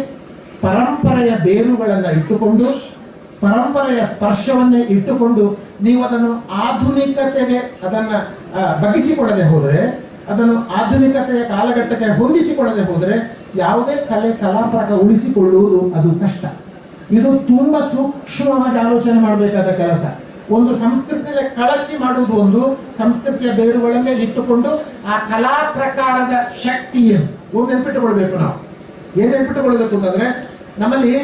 ಪರಂಪರೆಯ ಬೇರುಗಳನ್ನು ಇಟ್ಟುಕೊಂಡು ಪರಂಪರೆಯ ಸ್ಪರ್ಶವನ್ನೇ ಇಟ್ಟುಕೊಂಡು ನೀವು ಅದನ್ನು ಆಧುನಿಕತೆಗೆ ಅದನ್ನು ಬಗ್ಗಿಸಿಕೊಳ್ಳದೆ ಹೋದರೆ, ಅದನ್ನು ಆಧುನಿಕತೆಯ ಕಾಲಘಟ್ಟಕ್ಕೆ ಹೊಂದಿಸಿಕೊಳ್ಳದೆ ಹೋದರೆ ಯಾವುದೇ ಕಲಾಪ್ರಕಾರ ಉಳಿಸಿಕೊಳ್ಳುವುದು ಅದು ಕಷ್ಟ. ಇದು ತುಂಬಾ ಸೂಕ್ಷ್ಮವಾಗಿ ಆಲೋಚನೆ ಮಾಡಬೇಕಾದ ಕೆಲಸ. ಒಂದು ಸಂಸ್ಕೃತಿಯ ಕಳಚಿ ಮಾಡುವುದು ಒಂದು, ಸಂಸ್ಕೃತಿಯ ಬೇರುಗಳನ್ನೇ ಇಟ್ಟುಕೊಂಡು ಆ ಕಲಾ ಪ್ರಕಾರದ ಶಕ್ತಿಯನ್ನು ಒಂದು ನೆನಪಿಟ್ಟುಕೊಳ್ಬೇಕು. ನಾವು ಏನು ನೆನಪಿಟ್ಟುಕೊಳ್ಬೇಕು ಅಂತಂದ್ರೆ, ನಮ್ಮಲ್ಲಿ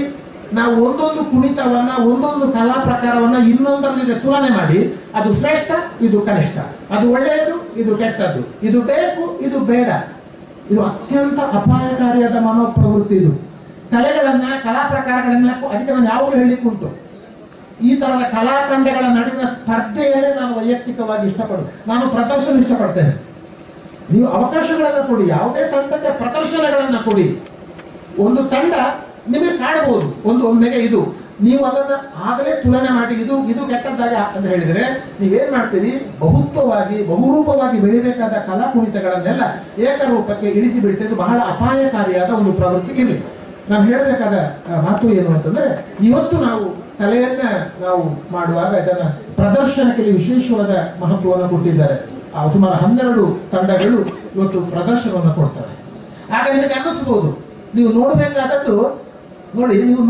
ನಾವು ಒಂದೊಂದು ಕುಣಿತವನ್ನ ಒಂದೊಂದು ಕಲಾ ಪ್ರಕಾರವನ್ನ ಇನ್ನೊಂದರಲ್ಲಿ ತುಲನೆ ಮಾಡಿ ಅದು ಶ್ರೇಷ್ಠ, ಇದು ಕನಿಷ್ಠ, ಅದು ಒಳ್ಳೆಯದು, ಇದು ಕೆಟ್ಟದ್ದು, ಇದು ಬೇಕು, ಇದು ಬೇಡ. ಇದು ಅತ್ಯಂತ ಅಪಾಯಕಾರಿಯಾದ ಮನೋಪ್ರವೃತ್ತಿ. ಇದು ಕಲೆಗಳನ್ನ ಕಲಾ ಪ್ರಕಾರಗಳನ್ನ ಅದಕ್ಕೆ ನಾನು ಯಾವಾಗಲೂ ಹೇಳಿಕ್ಕುಂಟು, ಈ ತರದ ಕಲಾ ತಂಡಗಳ ನಡುವಿನ ಸ್ಪರ್ಧೆಯಲ್ಲೇ ನಾನು ವೈಯಕ್ತಿಕವಾಗಿ ಇಷ್ಟಪಡುದು. ನಾನು ಪ್ರದರ್ಶನ ಇಷ್ಟಪಡ್ತೇನೆ. ನೀವು ಅವಕಾಶಗಳನ್ನ ಕೊಡಿ, ಯಾವುದೇ ತಂಡಕ್ಕೆ ಪ್ರದರ್ಶನಗಳನ್ನ ಕೊಡಿ. ಒಂದು ತಂಡ ನಿಮಗೆ ಕಾಣಬಹುದು, ಒಮ್ಮೆಗೆ ಇದು ನೀವು ಅದನ್ನ ಆಗಲೇ ತುಲನೆ ಮಾಡಿ ಇದು ಇದು ಕೆಟ್ಟದ್ದಾಗಿ ಅಂತ ಹೇಳಿದ್ರೆ ನೀವೇನ್ ಮಾಡ್ತೀರಿ, ಬಹುತ್ವವಾಗಿ ಬಹುರೂಪವಾಗಿ ಬೆಳಿಬೇಕಾದ ಕಲಾ ಕುಣಿತಗಳನ್ನೆಲ್ಲ ಏಕರೂಪಕ್ಕೆ ಇಳಿಸಿ ಬಿಡ್ತೀರಿ. ಇದು ಬಹಳ ಅಪಾಯಕಾರಿಯಾದ ಒಂದು ಪ್ರವೃತ್ತಿ. ಇರಲಿ, ನಾನು ಹೇಳಬೇಕಾದ ಮಾತು ಏನು ಅಂತಂದ್ರೆ, ಇವತ್ತು ನಾವು ಕಲೆಯನ್ನ ನಾವು ಮಾಡುವಾಗ ಇದನ್ನ ಪ್ರದರ್ಶನಕ್ಕೆ ವಿಶೇಷವಾದ ಮಹತ್ವವನ್ನು ಕೊಟ್ಟಿದ್ದಾರೆ. ಸುಮಾರು 12 ತಂಡಗಳು ಇವತ್ತು ಪ್ರದರ್ಶನವನ್ನು ಕೊಡ್ತಾರೆ. ಆಗ ನಿಮಗೆ ಅನ್ನಿಸ್ಬೋದು, ನೀವು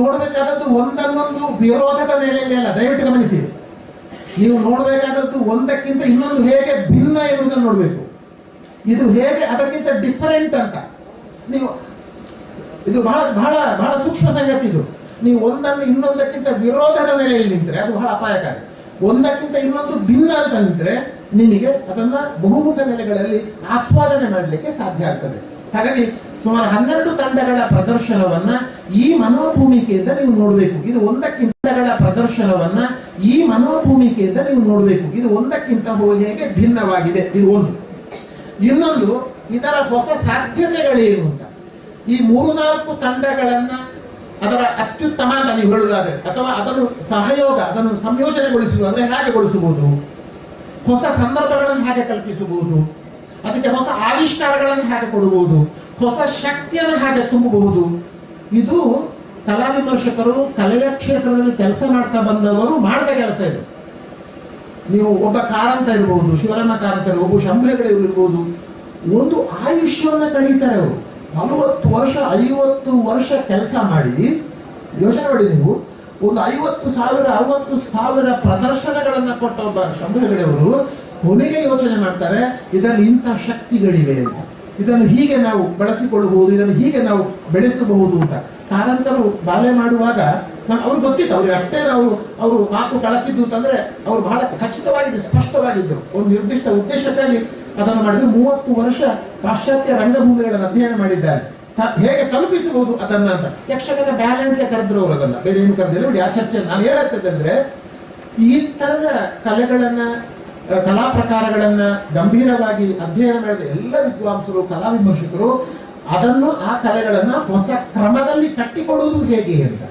ನೋಡಬೇಕಾದದ್ದು ಒಂದನ್ನೊಂದು ವಿರೋಧದ ನೆಲೆಯಲ್ಲಿ ಅಲ್ಲ. ದಯವಿಟ್ಟು ಗಮನಿಸಿ, ನೀವು ನೋಡಬೇಕಾದದ್ದು ಒಂದಕ್ಕಿಂತ ಇನ್ನೊಂದು ಹೇಗೆ ಭಿನ್ನ ಎನ್ನುವುದನ್ನು ನೋಡಬೇಕು. ಇದು ಹೇಗೆ ಅದಕ್ಕಿಂತ ಡಿಫರೆಂಟ್ ಅಂತ ನೀವು, ಇದು ಬಹಳ ಬಹಳ ಬಹಳ ಸೂಕ್ಷ್ಮ ಸಂಗತಿ. ಇದು ನೀವು ಒಂದನ್ನು ಇನ್ನೊಂದಕ್ಕಿಂತ ವಿರೋಧದ ನೆಲೆಯಲ್ಲಿ ನಿಂತರೆ ಅದು ಬಹಳ ಅಪಾಯಕಾರಿ. ಒಂದಕ್ಕಿಂತ ಇನ್ನೊಂದು ಭಿನ್ನ ಅಂತ ನಿಂತರೆ ನಿಮಗೆ ಅದನ್ನ ಬಹುಮುಖ ನೆಲೆಗಳಲ್ಲಿ ಆಸ್ವಾದನೆ ಮಾಡಲಿಕ್ಕೆ ಸಾಧ್ಯ ಆಗ್ತದೆ. ಹಾಗಾಗಿ ಸುಮಾರು 12 ತಂಡಗಳ ಪ್ರದರ್ಶನವನ್ನ ಈ ಮನೋಭೂಮಿಕೆಯಿಂದ ನೀವು ನೋಡಬೇಕು. ಇದು ಒಂದಕ್ಕಿಂತಗಳ ಪ್ರದರ್ಶನವನ್ನ ಈ ಮನೋಭೂಮಿಕೆಯಿಂದ ನೀವು ನೋಡಬೇಕು. ಇದು ಒಂದಕ್ಕಿಂತ ಹೇಗೆ ಭಿನ್ನವಾಗಿದೆ, ಇದು ಒಂದು. ಇನ್ನೊಂದು, ಇದರ ಹೊಸ ಸಾಧ್ಯತೆಗಳೇನು ಅಂತ. ಈ 3-4 ತಂಡಗಳನ್ನ ಅದರ ಅತ್ಯುತ್ತಮ ಅಂತ ನೀವು ಹೇಳುವುದಾದ್ರೆ, ಅಥವಾ ಅದನ್ನು ಸಹಯೋಗ, ಅದನ್ನು ಸಂಯೋಜನೆಗೊಳಿಸುವುದು ಅಂದ್ರೆ ಹೇಗೆ ಗೊಳಿಸಬಹುದು, ಹೊಸ ಸಂದರ್ಭಗಳನ್ನು ಹೇಗೆ ಕಲ್ಪಿಸಬಹುದು, ಅದಕ್ಕೆ ಹೊಸ ಆವಿಷ್ಕಾರಗಳನ್ನು ಹೇಗೆ ಕೊಡಬಹುದು, ಹೊಸ ಶಕ್ತಿಯನ್ನು ಹೇಗೆ ತುಂಬಬಹುದು. ಇದು ಕಲಾ ವಿಮರ್ಶಕರು, ಕಲೆಯ ಕ್ಷೇತ್ರದಲ್ಲಿ ಕೆಲಸ ಮಾಡ್ತಾ ಬಂದವರು ಮಾಡಿದ ಕೆಲಸ ಇದು. ನೀವು ಒಬ್ಬ ಕಾರಂತ ಇರಬಹುದು, ಶಿವರಾಮ ಕಾರಂತ ಇರಬಹುದು, ಒಬ್ಬ ಶಂಭುಗಳು ಇರಬಹುದು, ಒಂದು ಆಯುಷ್ಯವನ್ನು ಕಳೀತಾರೆ ಅವರು. 40 ವರ್ಷ 50 ವರ್ಷ ಕೆಲಸ ಮಾಡಿ, ಯೋಚನೆ ಮಾಡಿ ನೀವು, ಒಂದು 50,000-60,000 ಪ್ರದರ್ಶನಗಳನ್ನ ಕೊಟ್ಟ ಒಬ್ಬ ಶಂಭುಗಳಿವರು ಕೊನೆಗೆ ಯೋಚನೆ ಮಾಡ್ತಾರೆ, ಇದರಲ್ಲಿ ಇಂಥ ಶಕ್ತಿಗಳಿವೆ ಅಂತ, ಇದನ್ನು ಹೀಗೆ ನಾವು ಬಳಸಿಕೊಳ್ಳಬಹುದು, ಇದನ್ನು ಹೀಗೆ ನಾವು ಬೆಳೆಸಬಹುದು ಅಂತ. ಕಾರಂತರು ಬಾಲ್ಯ ಮಾಡುವಾಗ ಅವ್ರಿಗೆ ಗೊತ್ತಿತ್ತು, ಅವ್ರಿಗೆ ಅಷ್ಟೇ ಅವರು ಮಾತು ಕಳಚಿದ್ದು ಅಂತಂದ್ರೆ ಅವರು ಬಹಳ ಖಚಿತವಾಗಿದ್ದು, ಸ್ಪಷ್ಟವಾಗಿದ್ದರು. ಒಂದು ನಿರ್ದಿಷ್ಟ ಉದ್ದೇಶಕ್ಕಾಗಿ ಅದನ್ನು ಮಾಡಿದ್ರು. 30 ವರ್ಷ ಪಾಶ್ಚಾತ್ಯ ರಂಗಭೂಮಿಗಳನ್ನು ಅಧ್ಯಯನ ಮಾಡಿದ್ದಾರೆ, ಹೇಗೆ ತಲುಪಿಸಬಹುದು ಅದನ್ನ ಅಂತ. ಯಕ್ಷಗಾನ ಬ್ಯಾಲೆನ್ಸ್ಗೆ ಕರೆದ್ರು ಅವರು, ಅದನ್ನ ಬೇರೆ ಏನು ಕರೆದಿಲ್ಲ. ನೋಡಿ, ಆ ಚರ್ಚೆ ನಾನು ಹೇಳುತ್ತಂದ್ರೆ, ಈ ತರದ ಕಲೆಗಳನ್ನ ಕಲಾ ಪ್ರಕಾರಗಳನ್ನ ಗಂಭೀರವಾಗಿ ಅಧ್ಯಯನ ಮಾಡಿದ ಎಲ್ಲ ವಿದ್ವಾಂಸರು, ಕಲಾ ವಿಮರ್ಶಕರು ಅದನ್ನು, ಆ ಕಲೆಗಳನ್ನ ಹೊಸ ಕ್ರಮದಲ್ಲಿ ಕಟ್ಟಿಕೊಡುವುದು ಹೇಗೆ ಅಂತ.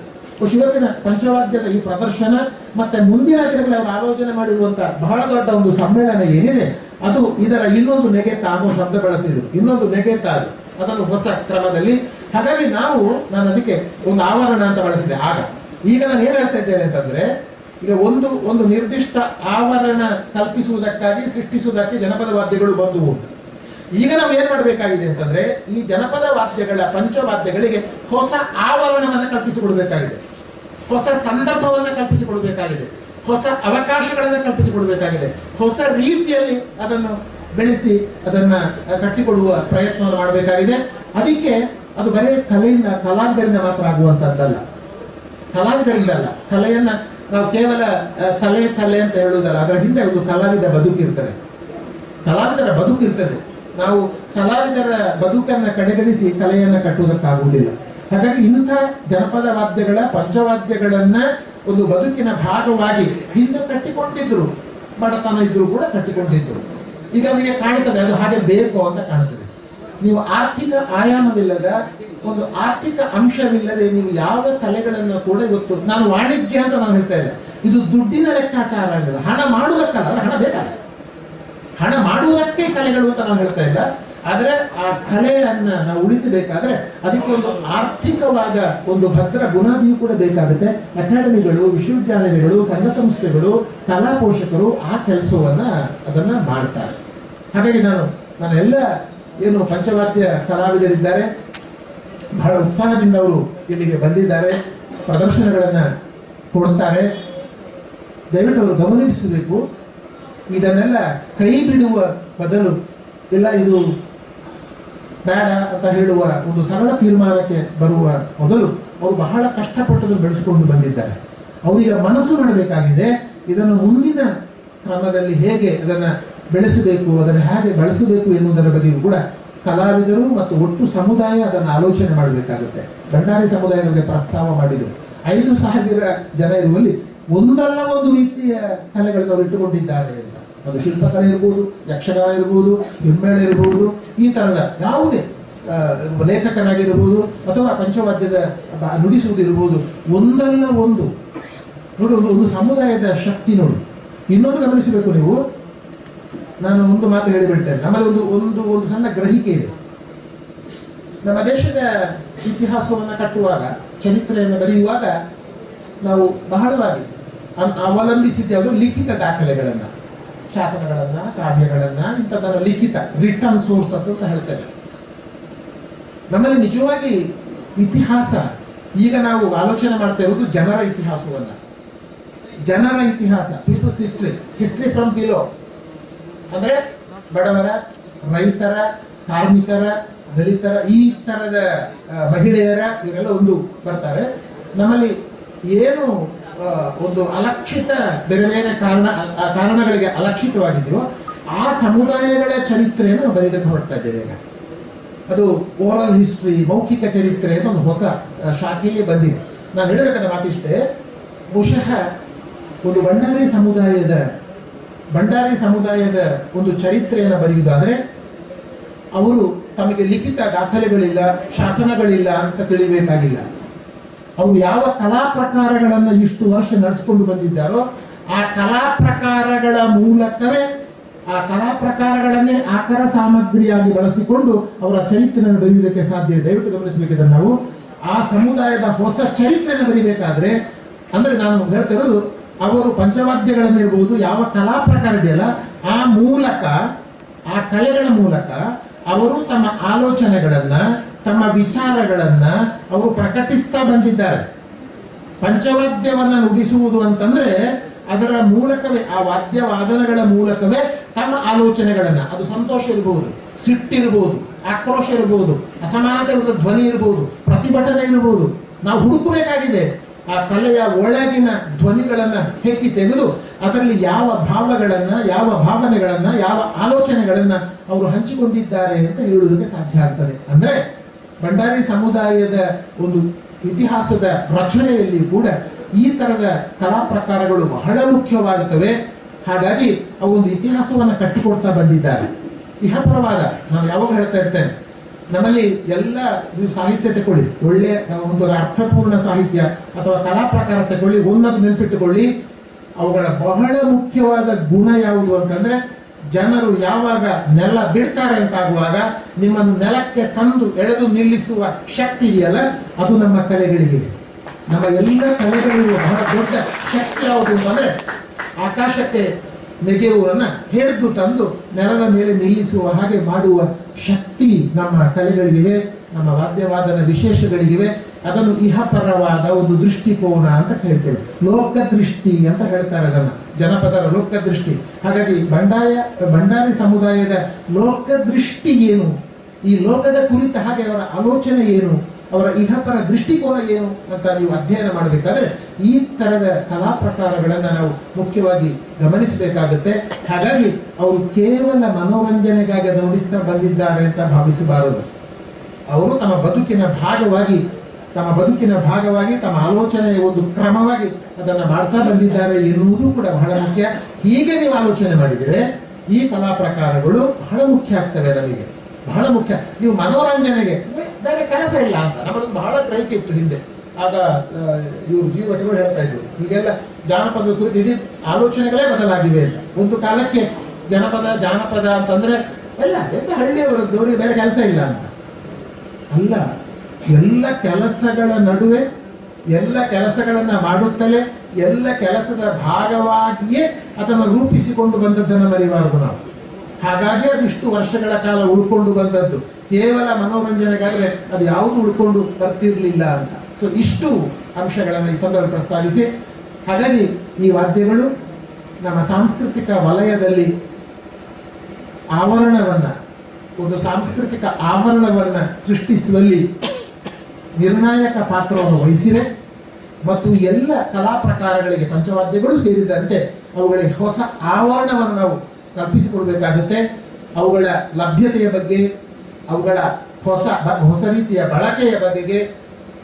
ಇವತ್ತಿನ ಪಂಚವಾದ್ಯದ ಈ ಪ್ರದರ್ಶನ ಮತ್ತೆ ಮುಂದಿನ ದಿನಗಳಲ್ಲಿ ಅವರು ಆಲೋಚನೆ ಮಾಡಿರುವಂತಹ ಬಹಳ ದೊಡ್ಡ ಒಂದು ಸಮ್ಮೇಳನ ಏನಿದೆ, ಅದು ಇದರ ಇನ್ನೊಂದು ನೆಗೆತ ಅನ್ನೋ ಶಬ್ದ ಬಳಸಿದ್ರು. ಇನ್ನೊಂದು ನೆಗೆತ ಅದು, ಅದನ್ನು ಹೊಸ ಕ್ರಮದಲ್ಲಿ. ಹಾಗಾಗಿ ನಾನು ಅದಕ್ಕೆ ಒಂದು ಆವರಣ ಅಂತ ಬಳಸಿದೆ. ಈಗ ನಾನು ಏನ್ ಹೇಳ್ತಾ ಇದ್ದೇನೆ ಅಂತಂದ್ರೆ, ಈಗ ಒಂದು ನಿರ್ದಿಷ್ಟ ಆವರಣ ಕಲ್ಪಿಸುವುದಕ್ಕಾಗಿ, ಸೃಷ್ಟಿಸುವುದಕ್ಕೆ ಜನಪದ ವಾದ್ಯಗಳು ಬಂದುವು. ಈಗ ನಾವು ಏನ್ ಮಾಡಬೇಕಾಗಿದೆ ಅಂತಂದ್ರೆ, ಈ ಜನಪದ ವಾದ್ಯಗಳ, ಪಂಚವಾದ್ಯಗಳಿಗೆ ಹೊಸ ಆವರಣವನ್ನು ಕಲ್ಪಿಸಿಕೊಡ್ಬೇಕಾಗಿದೆ, ಹೊಸ ಸಂದರ್ಭವನ್ನು ಕಲ್ಪಿಸಿಕೊಡ್ಬೇಕಾಗಿದೆ, ಹೊಸ ಅವಕಾಶಗಳನ್ನು ಕಲ್ಪಿಸಿಕೊಡ್ಬೇಕಾಗಿದೆ, ಹೊಸ ರೀತಿಯಲ್ಲಿ ಅದನ್ನು ಬೆಳೆಸಿ ಅದನ್ನ ಕಟ್ಟಿಕೊಡುವ ಪ್ರಯತ್ನವನ್ನು ಮಾಡಬೇಕಾಗಿದೆ. ಅದಕ್ಕೆ ಅದು ಬರೀ ಕಲೆಯಿಂದ, ಕಲಾವಿದರಿಂದ ಮಾತ್ರ ಆಗುವಂತಹದ್ದಲ್ಲ. ಕಲಾವಿದರಿಂದ ಅಲ್ಲ, ಕಲೆಯನ್ನ ನಾವು ಕೇವಲ ಕಲೆ ಅಂತ ಹೇಳುವುದಲ್ಲ, ಅದರ ಹಿಂದೆ ಒಂದು ಕಲಾವಿದ ಬದುಕಿರ್ತದೆ, ಕಲಾವಿದರ ಬದುಕಿರ್ತದೆ. ನಾವು ಕಲಾವಿದರ ಬದುಕನ್ನ ಕಡೆಗಣಿಸಿ ಕಲೆಯನ್ನ ಕಟ್ಟುವುದಕ್ಕಾಗುವುದಿಲ್ಲ. ಹಾಗಾಗಿ ಇಂಥ ಜನಪದ ವಾದ್ಯಗಳ, ಪಂಚವಾದ್ಯಗಳನ್ನ ಒಂದು ಬದುಕಿನ ಭಾಗವಾಗಿ ಹಿಂದೆ ಕಟ್ಟಿಕೊಂಡಿದ್ರು, ಬಡತನ ಇದ್ರು ಕೂಡ ಕಟ್ಟಿಕೊಂಡಿದ್ರು. ಈಗ ಅವರಿಗೆ ಕಾಣ್ತದೆ ಅದು ಹಾಗೆ ಬೇಕು ಅಂತ ಕಾಣ್ತದೆ. ನೀವು ಆರ್ಥಿಕ ಆಯಾಮವಿಲ್ಲದ, ಒಂದು ಆರ್ಥಿಕ ಅಂಶವಿಲ್ಲದೆ ನೀವು ಯಾವ ಕಲೆಗಳನ್ನು ಕೂಡ ಇವತ್ತು, ನಾನು ವಾಣಿಜ್ಯ ಅಂತ ನಾನು ಹೇಳ್ತಾ ಇಲ್ಲ, ಇದು ದುಡ್ಡಿನ ಲೆಕ್ಕಾಚಾರ ಇಲ್ಲ, ಹಣ ಮಾಡುವುದಕ್ಕಲ್ಲ, ಹಣ ಬೇಕಲ್ಲ, ಹಣ ಮಾಡುವುದಕ್ಕೆ ಕಲೆಗಳು ಅಂತ ನಾವು ಹೇಳ್ತಾ ಇಲ್ಲ. ಆದರೆ ಆ ಕಲೆಯನ್ನ ನಾವು ಉಳಿಸಬೇಕಾದ್ರೆ ಅದಕ್ಕೆ ಒಂದು ಆರ್ಥಿಕವಾದ ಒಂದು ಭದ್ರ ಬುನಾದಿಯೂ ಕೂಡ ಬೇಕಾಗುತ್ತೆ. ಅಕಾಡೆಮಿಗಳು, ವಿಶ್ವವಿದ್ಯಾಲಯಗಳು, ಸಂಘ ಸಂಸ್ಥೆಗಳು, ಕಲಾ ಪೋಷಕರು ಆ ಕೆಲಸವನ್ನ ಅದನ್ನ ಮಾಡ್ತಾರೆ. ಹಾಗಾಗಿ ನನ್ನ ಎಲ್ಲ ಏನು ಪಂಚವಾದ್ಯ ಕಲಾವಿದರಿದ್ದಾರೆ, ಬಹಳ ಉತ್ಸಾಹದಿಂದ ಅವರು ಇಲ್ಲಿಗೆ ಬಂದಿದ್ದಾರೆ, ಪ್ರದರ್ಶನಗಳನ್ನ ಕೊಡ್ತಾರೆ. ದಯವಿಟ್ಟು ಅವರು ಗಮನಿಸಬೇಕು, ಇದನ್ನೆಲ್ಲ ಕೈ ಬಿಡುವ ಬದಲು ಇಲ್ಲ ಇದು ಬೇಡ ಅಂತ ಹೇಳುವ ಒಂದು ಸರಳ ತೀರ್ಮಾನಕ್ಕೆ ಬರುವ ಮೊದಲು ಅವರು ಬಹಳ ಕಷ್ಟಪಟ್ಟದನ್ನು ಬೆಳೆಸಿಕೊಂಡು ಬಂದಿದ್ದಾರೆ. ಅವರಿಗೆ ಮನಸ್ಸು ಮಾಡಬೇಕಾಗಿದೆ, ಇದನ್ನು ಮುಂದಿನ ಕ್ರಮದಲ್ಲಿ ಹೇಗೆ ಅದನ್ನು ಬೆಳೆಸಬೇಕು, ಅದನ್ನು ಹೇಗೆ ಬಳಸಬೇಕು ಎನ್ನುವುದರ ಬಗ್ಗೆಯೂ ಕೂಡ ಕಲಾವಿದರು ಮತ್ತು ಒಟ್ಟು ಸಮುದಾಯ ಅದನ್ನು ಆಲೋಚನೆ ಮಾಡಬೇಕಾಗುತ್ತೆ. ಭಂಡಾರಿ ಸಮುದಾಯದಲ್ಲಿ ಪ್ರಸ್ತಾವ ಮಾಡಿದರು, 5,000 ಜನ ಇರುವಲ್ಲಿ ಒಂದಲ್ಲ ಒಂದು ರೀತಿಯ ಕಲೆಗಳನ್ನು ಅವರು ಇಟ್ಟುಕೊಂಡಿದ್ದಾರೆ ಅಂತ. ಅದು ಶಿಲ್ಪಕಲೆ ಇರ್ಬೋದು, ಯಕ್ಷಗಾನ ಇರ್ಬೋದು, ಹಿಮ್ಮೇಳ ಇರ್ಬೋದು, ಈ ಥರದ ಯಾವುದೇ ಲೇಖಕನಾಗಿರ್ಬೋದು ಅಥವಾ ಪಂಚವಾದ್ಯದ ನುಡಿಸುವುದಿರ್ಬೋದು, ಒಂದಲ್ಲ ಒಂದು ನೋಡಿ, ಒಂದು ಸಮುದಾಯದ ಶಕ್ತಿ ನೋಡಿ. ಇನ್ನೊಂದು ಗಮನಿಸಬೇಕು ನೀವು, ನಾನು ಒಂದು ಮಾತು ಹೇಳಿಬಿಡ್ತೇನೆ. ನಮ್ಮಲ್ಲಿ ಒಂದು ಸಣ್ಣ ಗ್ರಹಿಕೆ ಇದೆ. ನಮ್ಮ ದೇಶದ ಇತಿಹಾಸವನ್ನು ಕಟ್ಟುವಾಗ, ಚರಿತ್ರೆಯನ್ನು ಬರೆಯುವಾಗ ನಾವು ಬಹಳವಾಗಿ ಅವಲಂಬಿಸಿದ್ದೇವೆ ಲಿಖಿತ ದಾಖಲೆಗಳನ್ನು, ಶಾಸನಗಳನ್ನು, ಕಾವ್ಯಗಳನ್ನು, ಇಂಥದ್ದನ್ನು ಲಿಖಿತ ರಿಟರ್ನ್ ಸೋರ್ಸಸ್ ಅಂತ ಹೇಳ್ತೇವೆ. ನಮ್ಮಲ್ಲಿ ನಿಜವಾಗಿ ಇತಿಹಾಸ, ಈಗ ನಾವು ಆಲೋಚನೆ ಮಾಡ್ತಾ ಇರೋದು ಜನರ ಇತಿಹಾಸವನ್ನ, ಜನರ ಇತಿಹಾಸ, ಪೀಪಲ್ಸ್ ಹಿಸ್ಟ್ರಿ ಫ್ರಮ್ ಬಿಲೋ. ಅಂದ್ರೆ ಬಡವರ, ರೈತರ, ಕಾರ್ಮಿಕರ, ದಲಿತರ, ಈ ತರದ ಮಹಿಳೆಯರ, ಇವರೆಲ್ಲ ಒಂದು ಬರ್ತಾರೆ. ನಮ್ಮಲ್ಲಿ ಏನು ಒಂದು ಅಲಕ್ಷಿತ ಬೇರೆ ಬೇರೆ ಕಾರಣಗಳಿಗೆ ಅಲಕ್ಷಿತವಾಗಿದೆಯೋ ಆ ಸಮುದಾಯಗಳ ಚರಿತ್ರೆಯನ್ನು ನಾವು ಬರೆಯೋದಕ್ಕೆ ಹೊರಡ್ತಾ ಇದ್ದೇವೆ. ಈಗ ಅದು ಓರಲ್ ಹಿಸ್ಟ್ರಿ, ಮೌಖಿಕ ಚರಿತ್ರೆ ಅಂತ ಒಂದು ಹೊಸ ಶಾಖೆಯೇ ಬಂದಿದೆ. ನಾನು ಹೇಳಬೇಕಾದ ಮಾತಿಷ್ಟೇ, ಬಹುಶಃ ಒಂದು ಭಂಡಾರಿ ಸಮುದಾಯದ ಒಂದು ಚರಿತ್ರೆಯನ್ನು ಬರೆಯುವುದಾದರೆ ಅವರು ತಮಗೆ ಲಿಖಿತ ದಾಖಲೆಗಳಿಲ್ಲ, ಶಾಸನಗಳಿಲ್ಲ ಅಂತ ತಿಳಿಬೇಕಾಗಿಲ್ಲ. ಅವರು ಯಾವ ಕಲಾ ಪ್ರಕಾರಗಳನ್ನು ಇಷ್ಟು ವರ್ಷ ನಡೆಸಿಕೊಂಡು ಬಂದಿದ್ದಾರೋ ಆ ಕಲಾ ಪ್ರಕಾರಗಳ ಮೂಲಕವೇ, ಆ ಕಲಾ ಪ್ರಕಾರಗಳನ್ನೇ ಆಕರ ಸಾಮಗ್ರಿಯಾಗಿ ಬಳಸಿಕೊಂಡು ಅವರ ಚರಿತ್ರೆಯನ್ನು ಬರೆಯುವುದಕ್ಕೆ ಸಾಧ್ಯ. ದಯವಿಟ್ಟು ಗಮನಿಸಬೇಕಿದ್ರೆ ನಾವು ಆ ಸಮುದಾಯದ ಹೊಸ ಚರಿತ್ರೆಯನ್ನು ಬರೀಬೇಕಾದ್ರೆ, ಅಂದ್ರೆ ನಾನು ಹೇಳ್ತಾ ಇರೋದು ಅವರು ಪಂಚವಾದ್ಯಗಳನ್ನಿರ್ಬೋದು, ಯಾವ ಕಲಾ ಪ್ರಕಾರ ಇದೆಯಲ್ಲ ಆ ಮೂಲಕ, ಆ ಕಲೆಗಳ ಮೂಲಕ ಅವರು ತಮ್ಮ ಆಲೋಚನೆಗಳನ್ನ, ತಮ್ಮ ವಿಚಾರಗಳನ್ನ ಅವರು ಪ್ರಕಟಿಸ್ತಾ ಬಂದಿದ್ದಾರೆ. ಪಂಚವಾದ್ಯವನ್ನ ನುಡಿಸುವುದು ಅಂತಂದ್ರೆ ಅದರ ಮೂಲಕವೇ, ಆ ವಾದ್ಯವಾದನಗಳ ಮೂಲಕವೇ ತಮ್ಮ ಆಲೋಚನೆಗಳನ್ನ, ಅದು ಸಂತೋಷ ಇರಬಹುದು, ಸಿಟ್ಟಿರ್ಬೋದು, ಆಕ್ರೋಶ ಇರಬಹುದು, ಅಸಮಾನತೆ ವಿರುದ್ಧ ಧ್ವನಿ ಇರಬಹುದು, ಪ್ರತಿಭಟನೆ ಇರಬಹುದು, ನಾವು ಹುಡುಕಬೇಕಾಗಿದೆ ಆ ಕಲೆಯ ಒಳಗಿನ ಧ್ವನಿಗಳನ್ನ ಹೆಕ್ಕಿ ತೆಗೆದು ಅದರಲ್ಲಿ ಯಾವ ಭಾವಗಳನ್ನ, ಯಾವ ಭಾವನೆಗಳನ್ನ, ಯಾವ ಆಲೋಚನೆಗಳನ್ನ ಅವರು ಹಂಚಿಕೊಂಡಿದ್ದಾರೆ ಅಂತ ಹೇಳುವುದಕ್ಕೆ ಸಾಧ್ಯ ಆಗ್ತದೆ. ಅಂದ್ರೆ ಭಂಡಾರಿ ಸಮುದಾಯದ ಒಂದು ಇತಿಹಾಸದ ರಚನೆಯಲ್ಲಿ ಕೂಡ ಈ ತರದ ಕಲಾ ಪ್ರಕಾರಗಳು ಬಹಳ ಮುಖ್ಯವಾಗುತ್ತವೆ. ಹಾಗಾಗಿ ಅವೊಂದು ಇತಿಹಾಸವನ್ನು ಕಟ್ಟಿಕೊಡ್ತಾ ಬಂದಿದ್ದಾರೆ. ಇಹಪರವಾದ, ನಾನು ಯಾವಾಗ ಹೇಳ್ತಾ ಇರ್ತೇನೆ, ನಮ್ಮಲ್ಲಿ ಎಲ್ಲ ನೀವು ಸಾಹಿತ್ಯ ತಗೊಳ್ಳಿ, ಒಳ್ಳೆ ಒಂದು ಅರ್ಥಪೂರ್ಣ ಸಾಹಿತ್ಯ ಅಥವಾ ಕಲಾ ಪ್ರಕಾರ ತಗೊಳ್ಳಿ, ಒಂದೊಂದು ನೆನಪಿಟ್ಟುಕೊಳ್ಳಿ, ಅವುಗಳ ಬಹಳ ಮುಖ್ಯವಾದ ಗುಣ ಯಾವುದು ಅಂತಂದ್ರೆ, ಜನರು ಯಾವಾಗ ನೆಲ ಬಿಡ್ತಾರೆ ಅಂತಾಗುವಾಗ ನಿಮ್ಮನ್ನು ನೆಲಕ್ಕೆ ತಂದು ಎಳೆದು ನಿಲ್ಲಿಸುವ ಶಕ್ತಿ ಇದೆಯಲ್ಲ, ಅದು ನಮ್ಮ ಕಲೆಗಳಿಗೆ. ನಮ್ಮ ಎಲ್ಲ ಕಲೆಗಳಿಗೂ ಬಹಳ ದೊಡ್ಡ ಶಕ್ತಿ ಯಾವುದು ಅಂತಂದ್ರೆ, ಆಕಾಶಕ್ಕೆ ನೆಗೆಯುವನ್ನ ಹಿಡಿದು ತಂದು ನೆಲದ ಮೇಲೆ ನಿಲ್ಲಿಸುವ ಹಾಗೆ ಮಾಡುವ ಶಕ್ತಿ ನಮ್ಮ ಕಲೆಗಳಿಗಿವೆ, ನಮ್ಮ ವಾದ್ಯವಾದನ ವಿಶೇಷಗಳಿಗಿವೆ. ಅದನ್ನು ಇಹಪರವಾದ ಒಂದು ದೃಷ್ಟಿಕೋನ ಅಂತ ಹೇಳ್ತೇವೆ, ಲೋಕದೃಷ್ಟಿ ಅಂತ ಹೇಳ್ತಾರೆ ಅದನ್ನ, ಜನಪದರ ಲೋಕದೃಷ್ಟಿ. ಹಾಗಾಗಿ ಭಂಡಾರಿ ಸಮುದಾಯದ ಲೋಕದೃಷ್ಟಿ ಏನು, ಈ ಲೋಕದ ಕುರಿತ ಹಾಗೆ ಅವರ ಆಲೋಚನೆ ಏನು, ಅವರ ಇಹಪರ ದೃಷ್ಟಿಕೋನ ಏನು ಅಂತ ನೀವು ಅಧ್ಯಯನ ಮಾಡಬೇಕಾದ್ರೆ ಈ ತರದ ಕಲಾ ಪ್ರಕಾರಗಳನ್ನ ನಾವು ಮುಖ್ಯವಾಗಿ ಗಮನಿಸಬೇಕಾಗುತ್ತೆ. ಹಾಗಾಗಿ ಅವರು ಕೇವಲ ಮನೋರಂಜನೆಗಾಗಿ ನುಡಿಸ್ತಾ ಬಂದಿದ್ದಾರೆ ಅಂತ ಭಾವಿಸಬಾರದು. ಅವರು ತಮ್ಮ ಬದುಕಿನ ಭಾಗವಾಗಿ ತಮ್ಮ ಆಲೋಚನೆಯ ಒಂದು ಕ್ರಮವಾಗಿ ಅದನ್ನು ಮಾಡ್ತಾ ಬಂದಿದ್ದಾರೆ ಎನ್ನುವುದು ಕೂಡ ಬಹಳ ಮುಖ್ಯ. ಹೀಗೆ ನೀವು ಆಲೋಚನೆ ಮಾಡಿದರೆ ಈ ಕಲಾ ಪ್ರಕಾರಗಳು ಬಹಳ ಮುಖ್ಯ ಆಗ್ತವೆ, ನಮಗೆ ಬಹಳ ಮುಖ್ಯ. ನೀವು ಮನೋರಂಜನೆಗೆ ಬೇರೆ ಕೆಲಸ ಇಲ್ಲ ಅಂತ ನಮ್ಮದೊಂದು ಬಹಳ ಗ್ರಹಿಕೆ ಇತ್ತು ಹಿಂದೆ. ಆಗ ಇವರು ಜೀವಟಿಗಳು ಹೇಳ್ತಾ ಇದ್ರು, ಈಗೆಲ್ಲ ಜಾನಪದ ಕುರಿತು ಇಡೀ ಆಲೋಚನೆಗಳೇ ಬದಲಾಗಿವೆ ಅಂತ. ಒಂದು ಕಾಲಕ್ಕೆ ಜನಪದ ಜಾನಪದ ಅಂತಂದ್ರೆ ಎಲ್ಲ ಹಳ್ಳಿಯವರದ್ದವರಿಗೆ ಬೇರೆ ಕೆಲಸ ಇಲ್ಲ ಅಂತ ಅಲ್ಲ, ಎಲ್ಲ ಕೆಲಸಗಳ ನಡುವೆ ಎಲ್ಲ ಕೆಲಸಗಳನ್ನ ಮಾಡುತ್ತಲೇ ಎಲ್ಲ ಕೆಲಸದ ಭಾಗವಾಗಿಯೇ ಅದನ್ನು ರೂಪಿಸಿಕೊಂಡು ಬಂದದ್ದನ್ನು ಮರಿಬಾರದು ನಾವು. ಹಾಗಾಗಿ ಅದಿಷ್ಟು ವರ್ಷಗಳ ಕಾಲ ಉಳ್ಕೊಂಡು ಬಂದದ್ದು. ಕೇವಲ ಮನೋರಂಜನೆಗಾದ್ರೆ ಅದು ಯಾವುದು ಉಳ್ಕೊಂಡು ಬರ್ತಿರ್ಲಿಲ್ಲ ಅಂತ. ಸೊ ಇಷ್ಟು ಅಂಶಗಳನ್ನು ಈ ಸಂದರ್ಭ ಪ್ರಸ್ತಾವಿಸಿ, ಹಾಗಾಗಿ ಈ ವಾದ್ಯಗಳು ನಮ್ಮ ಸಾಂಸ್ಕೃತಿಕ ವಲಯದಲ್ಲಿ ಆವರಣವನ್ನ, ಒಂದು ಸಾಂಸ್ಕೃತಿಕ ಆವರಣವನ್ನ ಸೃಷ್ಟಿಸುವಲ್ಲಿ ನಿರ್ಣಾಯಕ ಪಾತ್ರವನ್ನು ವಹಿಸಿವೆ ಮತ್ತು ಎಲ್ಲ ಕಲಾ ಪ್ರಕಾರಗಳಿಗೆ ಪಂಚವಾದ್ಯಗಳು ಸೇರಿದಂತೆ ಅವುಗಳಿಗೆ ಹೊಸ ಆವರಣವನ್ನು ನಾವು ಕಲ್ಪಿಸಿಕೊಳ್ಬೇಕಾಗುತ್ತೆ. ಅವುಗಳ ಲಭ್ಯತೆಯ ಬಗ್ಗೆ, ಅವುಗಳ ಹೊಸ ರೀತಿಯ ಬಳಕೆಯ ಬಗೆಗೆ,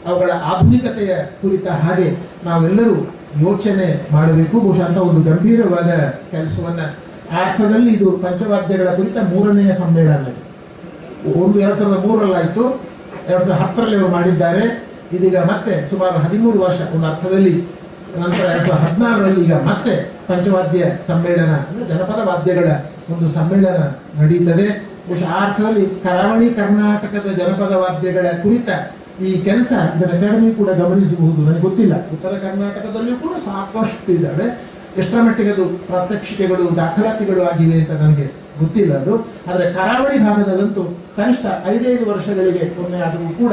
ಅವುಗಳ ಆಧುನಿಕತೆಯ ಕುರಿತ ಹಾಗೆ ನಾವೆಲ್ಲರೂ ಯೋಚನೆ ಮಾಡಬೇಕು. ಬಹುಶಃ ಅಂತ ಒಂದು ಗಂಭೀರವಾದ ಕೆಲಸವನ್ನ ಆ ಅರ್ಥದಲ್ಲಿ ಇದು ಪಂಚವಾದ್ಯಗಳ ಕುರಿತ 3ನೇ ಸಮ್ಮೇಳನ. ಒಂದು 2003ರಲ್ಲಾಯಿತು, 2010ರಲ್ಲಿ ಅವರು ಮಾಡಿದ್ದಾರೆ. ಇದೀಗ ಮತ್ತೆ ಸುಮಾರು 13 ವರ್ಷ ಒಂದು ಅರ್ಥದಲ್ಲಿ ನಂತರ 2016ರಲ್ಲಿ ಈಗ ಮತ್ತೆ ಪಂಚವಾದ್ಯ ಸಮ್ಮೇಳನ ಅಂದರೆ ಜನಪದ ವಾದ್ಯಗಳ ಒಂದು ಸಮ್ಮೇಳನ ನಡೀತದೆ. ಬಹುಶಃ ಆ ಅರ್ಥದಲ್ಲಿ ಕರಾವಳಿ ಕರ್ನಾಟಕದ ಜನಪದ ವಾದ್ಯಗಳ ಕುರಿತ ಈ ಕೆಲಸ ಇದರ ಅಕಾಡೆಮಿ ಕೂಡ ಗಮನಿಸಬಹುದು. ನನಗೆ ಗೊತ್ತಿಲ್ಲ, ಉತ್ತರ ಕರ್ನಾಟಕದಲ್ಲಿಯೂ ಕೂಡ ಸಾಕಷ್ಟು ಇದ್ದಾವೆ. ಎಷ್ಟರ ಮಟ್ಟಿಗೆ ಅದು ಪ್ರಾತ್ಯಕ್ಷಿಕೆಗಳು ದಾಖಲಾತಿಗಳು ಆಗಿವೆ ಅಂತ ನನಗೆ ಗೊತ್ತಿಲ್ಲ ಅದು. ಆದರೆ ಕರಾವಳಿ ಭಾಗದಲ್ಲಂತೂ ಕನಿಷ್ಠ 5 ವರ್ಷಗಳಿಗೆ ಒಮ್ಮೆ ಆದರೂ ಕೂಡ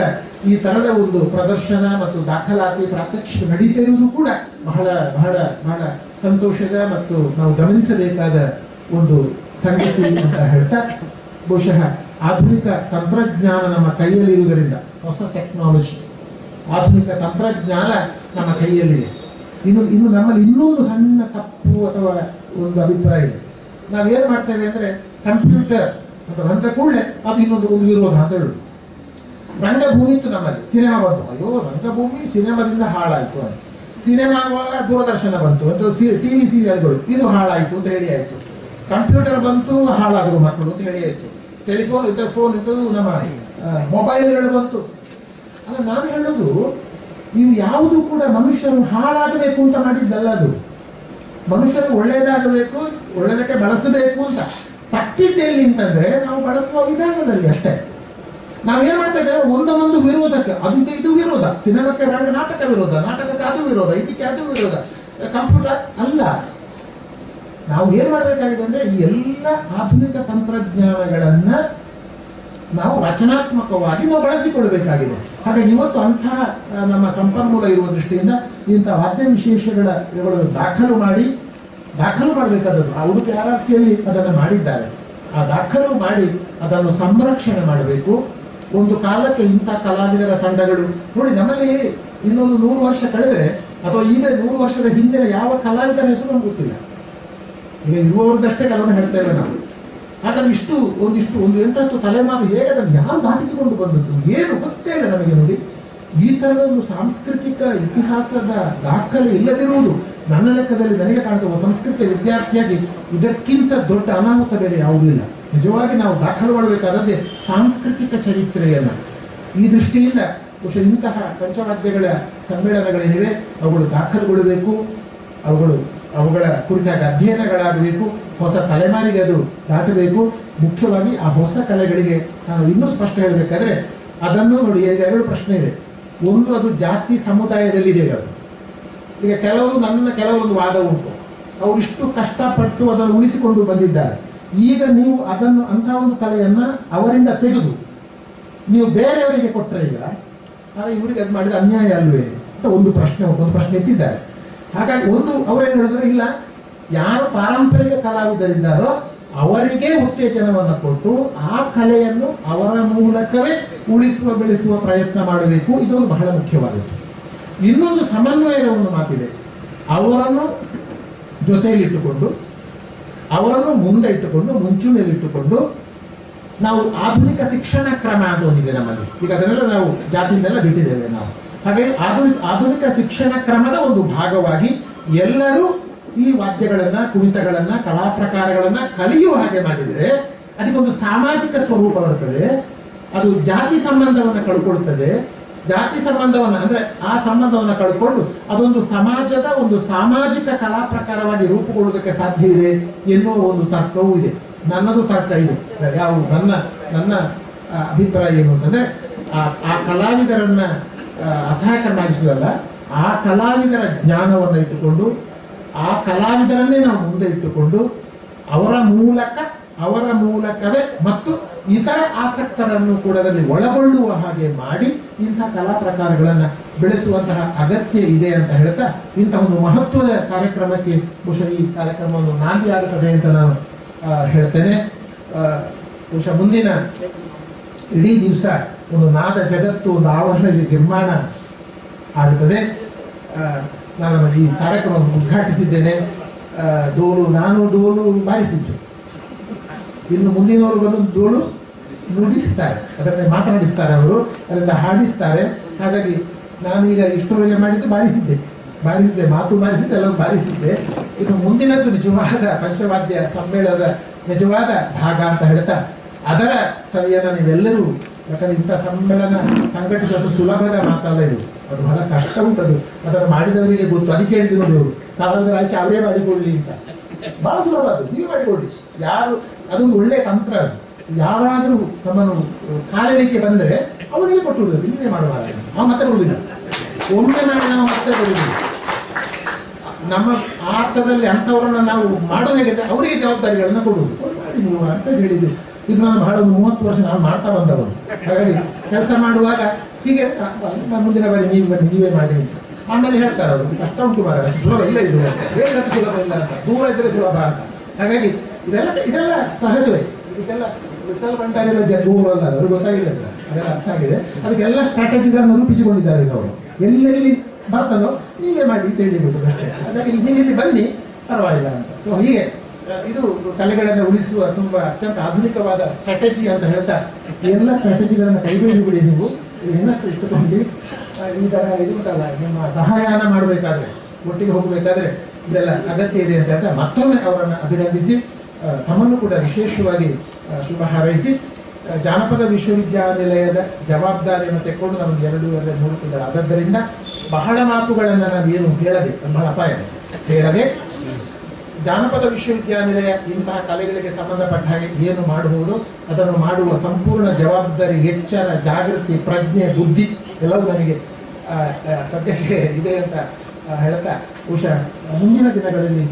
ಈ ತರದ ಒಂದು ಪ್ರದರ್ಶನ ಮತ್ತು ದಾಖಲಾತಿ ಪ್ರಾತ್ಯಕ್ಷಿಕೆ ನಡೀತಿರುವುದು ಕೂಡ ಬಹಳ ಬಹಳ ಬಹಳ ಸಂತೋಷದ ಮತ್ತು ನಾವು ಗಮನಿಸಬೇಕಾದ ಒಂದು ಸಂಗತಿ ಅಂತ ಹೇಳ್ತಾ, ಬಹುಶಃ ಆಧುನಿಕ ತಂತ್ರಜ್ಞಾನ ನಮ್ಮ ಕೈಯಲ್ಲಿರುವುದರಿಂದ, ಹೊಸ ಟೆಕ್ನಾಲಜಿ ಆಧುನಿಕ ತಂತ್ರಜ್ಞಾನ ನಮ್ಮ ಕೈಯಲ್ಲಿದೆ. ಇನ್ನು ನಮ್ಮಲ್ಲಿ ಇನ್ನೊಂದು ಸಣ್ಣ ತಪ್ಪು ಅಥವಾ ಒಂದು ಅಭಿಪ್ರಾಯ ಇದೆ. ನಾವೇನು ಮಾಡ್ತೇವೆ ಅಂದರೆ ಕಂಪ್ಯೂಟರ್ ಅಂತ ಬಂದ ಕೂಡಲೇ ಅದು ಒಂದು ವಿರೋಧ ಅಂತ ಹೇಳುದು. ರಂಗಭೂಮಿ ಇತ್ತು ನಮ್ಮಲ್ಲಿ, ಸಿನಿಮಾ ಬಂತು, ಅಯ್ಯೋ ರಂಗಭೂಮಿ ಸಿನಿಮಾದಿಂದ ಹಾಳಾಯಿತು ಅಂತ. ಸಿನಿಮಾ ದೂರದರ್ಶನ ಬಂತು ಅಂತ, ಟಿವಿ ಸೀರಿಯಲ್ಗಳು ಇದು ಹಾಳಾಯಿತು ಅಂತ ಹೇಳಿ ಆಯಿತು. ಕಂಪ್ಯೂಟರ್ ಬಂತು ಹಾಳಾದರು ಮಕ್ಕಳು ಅಂತ ಹೇಳಿ ಆಯಿತು. ಟೆಲಿಫೋನ್ ಫೋನ್ ಇದ್ದದ್ದು ನಮ್ಮ ಮೊಬೈಲ್ಗಳು ಬಂತು. ಅಲ್ಲ, ನಾನು ಹೇಳೋದು ಇವು ಯಾವುದು ಕೂಡ ಮನುಷ್ಯರು ಹಾಳಾಗಬೇಕು ಅಂತ ಮಾಡಿದ್ದಲ್ಲ. ಅದು ಮನುಷ್ಯರು ಒಳ್ಳೆಯದಾಗಬೇಕು, ಒಳ್ಳೆಯದಕ್ಕೆ ಬಳಸಬೇಕು ಅಂತ ತಪ್ಪಿದ್ದೆಲ್ಲಿ ಅಂತಂದ್ರೆ ನಾವು ಬಳಸುವ ವಿಧಾನದಲ್ಲಿ ಅಷ್ಟೇ. ನಾವೇನ್ ಮಾಡ್ತಾ ಇದ್ದೇವೆ, ಒಂದೊಂದು ವಿರೋಧಕ್ಕೆ ಅದಕ್ಕೆ ಇದು ವಿರೋಧ, ಸಿನಿಮಾಕ್ಕೆ ನಾಟಕ ವಿರೋಧ, ನಾಟಕಕ್ಕೆ ಅದು ವಿರೋಧ, ಇದಕ್ಕೆ ಅದು ವಿರೋಧ, ಕಂಪ್ಯೂಟರ್ ಅಲ್ಲ. ನಾವು ಏನ್ ಮಾಡಬೇಕಾಗಿದೆ ಅಂದ್ರೆ ಈ ಎಲ್ಲ ಆಧುನಿಕ ತಂತ್ರಜ್ಞಾನಗಳನ್ನ ನಾವು ರಚನಾತ್ಮಕವಾಗಿ ನಾವು ಬಳಸಿಕೊಳ್ಳಬೇಕಾಗಿದೆ. ಹಾಗಾಗಿ ಇವತ್ತು ಅಂತಹ ನಮ್ಮ ಸಂಪನ್ಮೂಲ ಇರುವ ದೃಷ್ಟಿಯಿಂದ ಇಂತಹ ವಾದ್ಯ ವಿಶೇಷಗಳು ದಾಖಲು ಮಾಡಬೇಕಾದದ್ದು. ಆ ಉಡುಪಿ RRCಯಲ್ಲಿ ಅದನ್ನು ಮಾಡಿದ್ದಾರೆ. ಆ ದಾಖಲು ಮಾಡಿ ಅದನ್ನು ಸಂರಕ್ಷಣೆ ಮಾಡಬೇಕು. ಒಂದು ಕಾಲಕ್ಕೆ ಇಂಥ ಕಲಾವಿದರ ತಂಡಗಳು ನೋಡಿ, ನಮ್ಮಲ್ಲಿ ಇನ್ನೊಂದು 100 ವರ್ಷ ಕಳೆದರೆ ಅಥವಾ ಈಗ 100 ವರ್ಷದ ಹಿಂದಿನ ಯಾವ ಕಲಾವಿದರ ಹೆಸರು ನಮ್ಗೆ ಗೊತ್ತಿಲ್ಲ. ಈಗ ಇರುವವ್ರದ್ದಷ್ಟೇ ಕೆಲವೊಂದು ಹೇಳ್ತೇವೆ ನಾವು. ಹಾಗಾದ್ರೆ ಒಂದು 8-10 ತಲೆಮಾರು ಹೇಗೆ ಅದನ್ನು ಯಾರು ದಾಟಿಸಿಕೊಂಡು ಬಂದದ್ದು ಏನು ಗೊತ್ತೇ ಇಲ್ಲ ನಮಗೆ. ನೋಡಿ, ಈ ತರದ ಒಂದು ಸಾಂಸ್ಕೃತಿಕ ಇತಿಹಾಸದ ದಾಖಲೆ ಇಲ್ಲದಿರುವುದು ನನ್ನ ಲೆಕ್ಕದಲ್ಲಿ ನನಗೆ ಕಾಣ್ತವೆ. ಸಂಸ್ಕೃತ ವಿದ್ಯಾರ್ಥಿಯಾಗಿ ಇದಕ್ಕಿಂತ ದೊಡ್ಡ ಅನಾಹುತ ಬೇರೆ ಯಾವುದೂ ಇಲ್ಲ. ನಿಜವಾಗಿ ನಾವು ದಾಖಲು ಮಾಡಬೇಕಾದದ್ದೇ ಸಾಂಸ್ಕೃತಿಕ ಚರಿತ್ರೆಯನ್ನು. ಈ ದೃಷ್ಟಿಯಿಂದ ಬಹುಶಃ ಇಂತಹ ಪಂಚವಾದ್ಯಗಳ ಸಮ್ಮೇಳನಗಳೇನಿವೆ ಅವುಗಳು ದಾಖಲುಗೊಳ್ಳಬೇಕು, ಅವುಗಳ ಕುರಿತಾಗಿ ಅಧ್ಯಯನಗಳಾಗಬೇಕು, ಹೊಸ ತಲೆಮಾರಿಗೆ ಅದು ದಾಟಬೇಕು. ಮುಖ್ಯವಾಗಿ ಆ ಹೊಸ ಕಲೆಗಳಿಗೆ ನಾನು ಇನ್ನೂ ಸ್ಪಷ್ಟ ಹೇಳಬೇಕಾದ್ರೆ ಅದನ್ನು ನೋಡಿ, ಈಗ 2 ಪ್ರಶ್ನೆ ಇದೆ. ಒಂದು, ಅದು ಜಾತಿ ಸಮುದಾಯದಲ್ಲಿದೆ. ಅದು ಈಗ ಕೆಲವೊಂದು ವಾದ ಉಂಟು, ಅವರು ಇಷ್ಟು ಕಷ್ಟಪಟ್ಟು ಅದನ್ನು ಉಳಿಸಿಕೊಂಡು ಬಂದಿದ್ದಾರೆ. ಈಗ ನೀವು ಅದನ್ನು ಅಂತಹ ಒಂದು ಕಲೆಯನ್ನ ಅವರಿಂದ ತೆಗೆದು ನೀವು ಬೇರೆಯವರಿಗೆ ಕೊಟ್ಟರೆ ಈಗ ಇವರಿಗೆ ಅದು ಮಾಡಿದ ಅನ್ಯಾಯ ಅಲ್ವೇ ಅಂತ ಒಂದು ಪ್ರಶ್ನೆ ಎತ್ತಿದ್ದಾರೆ. ಹಾಗಾಗಿ ಅವರೇನು ಹೇಳಿದ್ರೆ, ಇಲ್ಲ, ಯಾರು ಪಾರಂಪರಿಕ ಕಲಾವಿದರಿದ್ದಾರೋ ಅವರಿಗೆ ಉತ್ತೇಜನವನ್ನು ಕೊಟ್ಟು ಆ ಕಲೆಯನ್ನು ಅವರ ಮೂಲಕವೇ ಬೆಳೆಸುವ ಪ್ರಯತ್ನ ಮಾಡಬೇಕು. ಇದೊಂದು ಬಹಳ ಮುಖ್ಯವಾದದ್ದು. ಇನ್ನೊಂದು ಸಮನ್ವಯದ ಒಂದು ಮಾತಿದೆ. ಅವರನ್ನು ಜೊತೆಯಲ್ಲಿಟ್ಟುಕೊಂಡು, ಅವರನ್ನು ಮುಂದೆ ಇಟ್ಟುಕೊಂಡು, ಮುಂಚೂಣಿಯಲ್ಲಿಟ್ಟುಕೊಂಡು ನಾವು ಆಧುನಿಕ ಶಿಕ್ಷಣ ಕ್ರಮ ಅಂತ ಒಂದಿದೆ ನಮ್ಮಲ್ಲಿ. ಈಗ ಅದನ್ನೆಲ್ಲ ನಾವು ಜಾತಿಯಿಂದೆಲ್ಲ ಬಿಟ್ಟಿದ್ದೇವೆ ನಾವು. ಹಾಗಾಗಿ ಆಧುನಿಕ ಶಿಕ್ಷಣ ಕ್ರಮದ ಒಂದು ಭಾಗವಾಗಿ ಎಲ್ಲರೂ ಈ ವಾದ್ಯಗಳನ್ನ, ಕುಣಿತಗಳನ್ನ, ಕಲಾ ಪ್ರಕಾರಗಳನ್ನ ಕಲಿಯುವ ಹಾಗೆ ಮಾಡಿದರೆ ಅದಕ್ಕೊಂದು ಸಾಮಾಜಿಕ ಸ್ವರೂಪ ಬರ್ತದೆ. ಅದು ಜಾತಿ ಸಂಬಂಧವನ್ನು ಕಳ್ಕೊಳ್ತದೆ. ಜಾತಿ ಸಂಬಂಧವನ್ನು ಅಂದರೆ ಆ ಸಂಬಂಧವನ್ನು ಕಳ್ಕೊಂಡು ಅದೊಂದು ಸಮಾಜದ ಒಂದು ಸಾಮಾಜಿಕ ಕಲಾ ಪ್ರಕಾರವಾಗಿ ರೂಪುಗೊಳ್ಳುವುದಕ್ಕೆ ಸಾಧ್ಯ ಇದೆ ಎನ್ನುವ ಒಂದು ತರ್ಕವೂ ಇದೆ. ನನ್ನದು ತರ್ಕ ಇದು. ಯಾವ ನನ್ನ ಅಭಿಪ್ರಾಯ ಏನು ಅಂತಂದರೆ ಆ ಕಲಾವಿದರನ್ನ ಅಸಹಾಯಕರನ್ನಾಗಿಸುವುದಲ್ಲ, ಆ ಕಲಾವಿದರ ಜ್ಞಾನವನ್ನು ಇಟ್ಟುಕೊಂಡು ಆ ಕಲಾವಿದರನ್ನೇ ನಾವು ಮುಂದೆ ಇಟ್ಟುಕೊಂಡು ಅವರ ಮೂಲಕವೇ ಮತ್ತು ಇತರ ಆಸಕ್ತರನ್ನು ಕೂಡ ಅದರಲ್ಲಿ ಒಳಗೊಳ್ಳುವ ಹಾಗೆ ಮಾಡಿ ಇಂಥ ಕಲಾ ಪ್ರಕಾರಗಳನ್ನು ಬೆಳೆಸುವಂತಹ ಅಗತ್ಯ ಇದೆ ಅಂತ ಹೇಳ್ತಾ ಇಂಥ ಒಂದು ಮಹತ್ವದ ಕಾರ್ಯಕ್ರಮಕ್ಕೆ ಬಹುಶಃ ಈ ಕಾರ್ಯಕ್ರಮವನ್ನು ನಾಂದಿಯಾಗುತ್ತದೆ ಅಂತ ನಾನು ಹೇಳ್ತೇನೆ. ಬಹುಶಃ ಮುಂದಿನ ಇಡೀ ದಿವಸ ಒಂದು ನಾದ ಜಗತ್ತು ಒಂದು ಆವರಣದಲ್ಲಿ ನಿರ್ಮಾಣ ಆಗುತ್ತದೆ. ನಾನು ಈ ಕಾರ್ಯಕ್ರಮವನ್ನು ಉದ್ಘಾಟಿಸಿದ್ದೇನೆ. ನಾನು ಡೋಲು ಬಾರಿಸಿದ್ದು, ಇನ್ನು ಮುಂದಿನವರು ಬಂದು ಡೋಲು ನುಡಿಸ್ತಾರೆ, ಅದರಲ್ಲಿ ಮಾತನಾಡಿಸ್ತಾರೆ, ಅವರು ಅದರಿಂದ ಹಾಡಿಸ್ತಾರೆ. ಹಾಗಾಗಿ ನಾನೀಗ ಇಷ್ಟರವರೆಗೆ ಮಾಡಿದ್ದು ಬಾರಿಸಿದ್ದೆ, ಮಾತು ಬಾರಿಸಿದ್ದೆ, ಎಲ್ಲವೂ ಬಾರಿಸಿದ್ದೆ. ಇನ್ನು ಮುಂದಿನದ್ದು ನಿಜವಾದ ಪಂಚವಾದ್ಯ ಸಮ್ಮೇಳನದ ನಿಜವಾದ ಭಾಗ ಅಂತ ಹೇಳ್ತಾ ಅದರ ಸರಿಯನ್ನು ನೀವೆಲ್ಲರೂ, ಯಾಕಂದ್ರೆ ಇಂಥ ಸಮ್ಮೇಳನ ಸಂಘಟಿಸೋದು ಸುಲಭದ ಮಾತಲ್ಲ, ಇದು ಅದು ಬಹಳ ಕಷ್ಟ ಉಂಟದು. ಅದನ್ನು ಮಾಡಿದವರಿಗೆ ಗೊತ್ತು. ಅದಕ್ಕೆ ಹೇಳ್ತೀವಿ ನೋಡಿ, ಅವರು ಕಾಲದ ಆಯ್ಕೆ ಅವರೇ ಮಾಡಿಕೊಳ್ಳಿ ಅಂತ. ಬಹಳ ಸುಲಭ, ಅದು ನೀವೇ ಮಾಡಿಕೊಳ್ಳಿ. ಯಾರು, ಅದೊಂದು ಒಳ್ಳೆಯ ತಂತ್ರ. ಅದು ಯಾರಾದರೂ ನಮ್ಮನ್ನು ಕಾಲಕ್ಕೆ ಬಂದರೆ ಅವರಿಗೆ ಕೊಟ್ಟು ಬಿಡೋದು, ನೀವೇ ಮಾಡುವ ನಾವು ಮತ್ತೆ ಕೊಡುವುದಿಲ್ಲ. ಒಮ್ಮೆ ಮಾಡಿ ನಾವು ಮತ್ತೆ ಕೊಡುವುದಿಲ್ಲ. ನಮ್ಮ ಅರ್ಥದಲ್ಲಿ ಅಂಥವರನ್ನು ನಾವು ಮಾಡೋದು ಹೇಗಿದ್ರೆ ಅವರಿಗೆ ಜವಾಬ್ದಾರಿಗಳನ್ನು ಕೊಡುವುದು. ಮಾಡಿ ನೀವು ಅಂತ ಹೇಳಿದ್ವಿ. ಇದು ನಾನು ಬಹಳ ಒಂದು 30 ವರ್ಷ ನಾನು ಮಾಡ್ತಾ ಬಂದವರು. ಹಾಗಾಗಿ ಕೆಲಸ ಮಾಡುವಾಗ ಹೀಗೆ ಮುಂದಿನ ಬಾರಿ ನೀವೇ ಮಾಡಿ. ಆಮೇಲೆ ಹೇಳ್ತಾರೆ ಅವರು, ಕಷ್ಟ ಉಂಟು ಮಾರ, ಸುಲಭ ಇಲ್ಲ, ಇದು ಹೇಳಕ್ಕೆ ಸುಲಭ ಇಲ್ಲ ಅಂತ, ದೂರ ಇದ್ರೆ ಸುಲಭ ಅಂತ. ಹಾಗಾಗಿ ಇದೆಲ್ಲ ಸಹಜವೇ. ಇದಕ್ಕೆಲ್ಲ ವಿಠಲ್ ಭಂಡಾರಿಗಳ ದೂರಲ್ಲ, ಅವರು ಗೊತ್ತಾಗಿದೆ, ಅದೆಲ್ಲ ಅರ್ಥ ಆಗಿದೆ. ಅದಕ್ಕೆಲ್ಲ ಸ್ಟ್ರಾಟಜಿಗಳನ್ನು ರೂಪಿಸಿಕೊಂಡಿದ್ದಾರೆ ಈಗ ಅವರು. ಎಲ್ಲೆಲ್ಲಿ ಬರ್ತದೋ ನೀವೇ ಮಾಡಿ ಅಂತ ಹೇಳಿಬಿಟ್ಟು. ಹಾಗಾಗಿ ನೀವಿಲ್ಲಿ ಬನ್ನಿ ಪರವಾಗಿಲ್ಲ ಅಂತ. ಸೊ ಹೀಗೆ ಇದು ಕಲೆಗಳನ್ನು ಉಳಿಸುವ ತುಂಬ ಅತ್ಯಂತ ಆಧುನಿಕವಾದ ಸ್ಟ್ರಾಟಜಿ ಅಂತ ಹೇಳ್ತಾ ಎಲ್ಲ ಸ್ಟ್ರಾಟಜಿಗಳನ್ನು ಕೈಬಿಡಿ. ನೀವು ಇನ್ನಷ್ಟು ಇಟ್ಟುಕೊಂಡು ಈ ಥರ ಇದು ಉಂಟಲ್ಲ, ನಿಮ್ಮ ಸಹಾಯನ ಮಾಡಬೇಕಾದ್ರೆ, ಒಟ್ಟಿಗೆ ಹೋಗಬೇಕಾದ್ರೆ ಇದೆಲ್ಲ ಅಗತ್ಯ ಇದೆ ಅಂತ ಹೇಳ್ತಾ ಮತ್ತೊಮ್ಮೆ ಅವರನ್ನು ಅಭಿನಂದಿಸಿ ತಮ್ಮನ್ನು ಕೂಡ ವಿಶೇಷವಾಗಿ ಶುಭ ಹಾರೈಸಿ, ಜಾನಪದ ವಿಶ್ವವಿದ್ಯಾನಿಲಯದ ಜವಾಬ್ದಾರಿಯನ್ನು ತೆಕ್ಕೊಂಡು ನಮಗೆ 2-3 ತಿಂಗಳು ಆದದ್ದರಿಂದ ಬಹಳ ಮಾತುಗಳನ್ನು ನಾನು ಏನು ಹೇಳದೆ, ಬಹಳ ಅಪಾಯ ಹೇಳದೆ, ಜಾನಪದ ವಿಶ್ವವಿದ್ಯಾನಿಲಯ ಇಂತಹ ಕಲೆಗಳಿಗೆ ಸಂಬಂಧಪಟ್ಟ ಹಾಗೆ ಏನು ಮಾಡಬಹುದು ಅದನ್ನು ಮಾಡುವ ಸಂಪೂರ್ಣ ಜವಾಬ್ದಾರಿ, ಎಚ್ಚರ, ಜಾಗೃತಿ, ಪ್ರಜ್ಞೆ, ಬುದ್ಧಿ ಎಲ್ಲವೂ ನನಗೆ ಸದ್ಯಕ್ಕೆ ಇದೆ ಅಂತ ಹೇಳ್ತಾ, ಬಹುಶಃ ಮುಂದಿನ ದಿನಗಳಲ್ಲಿ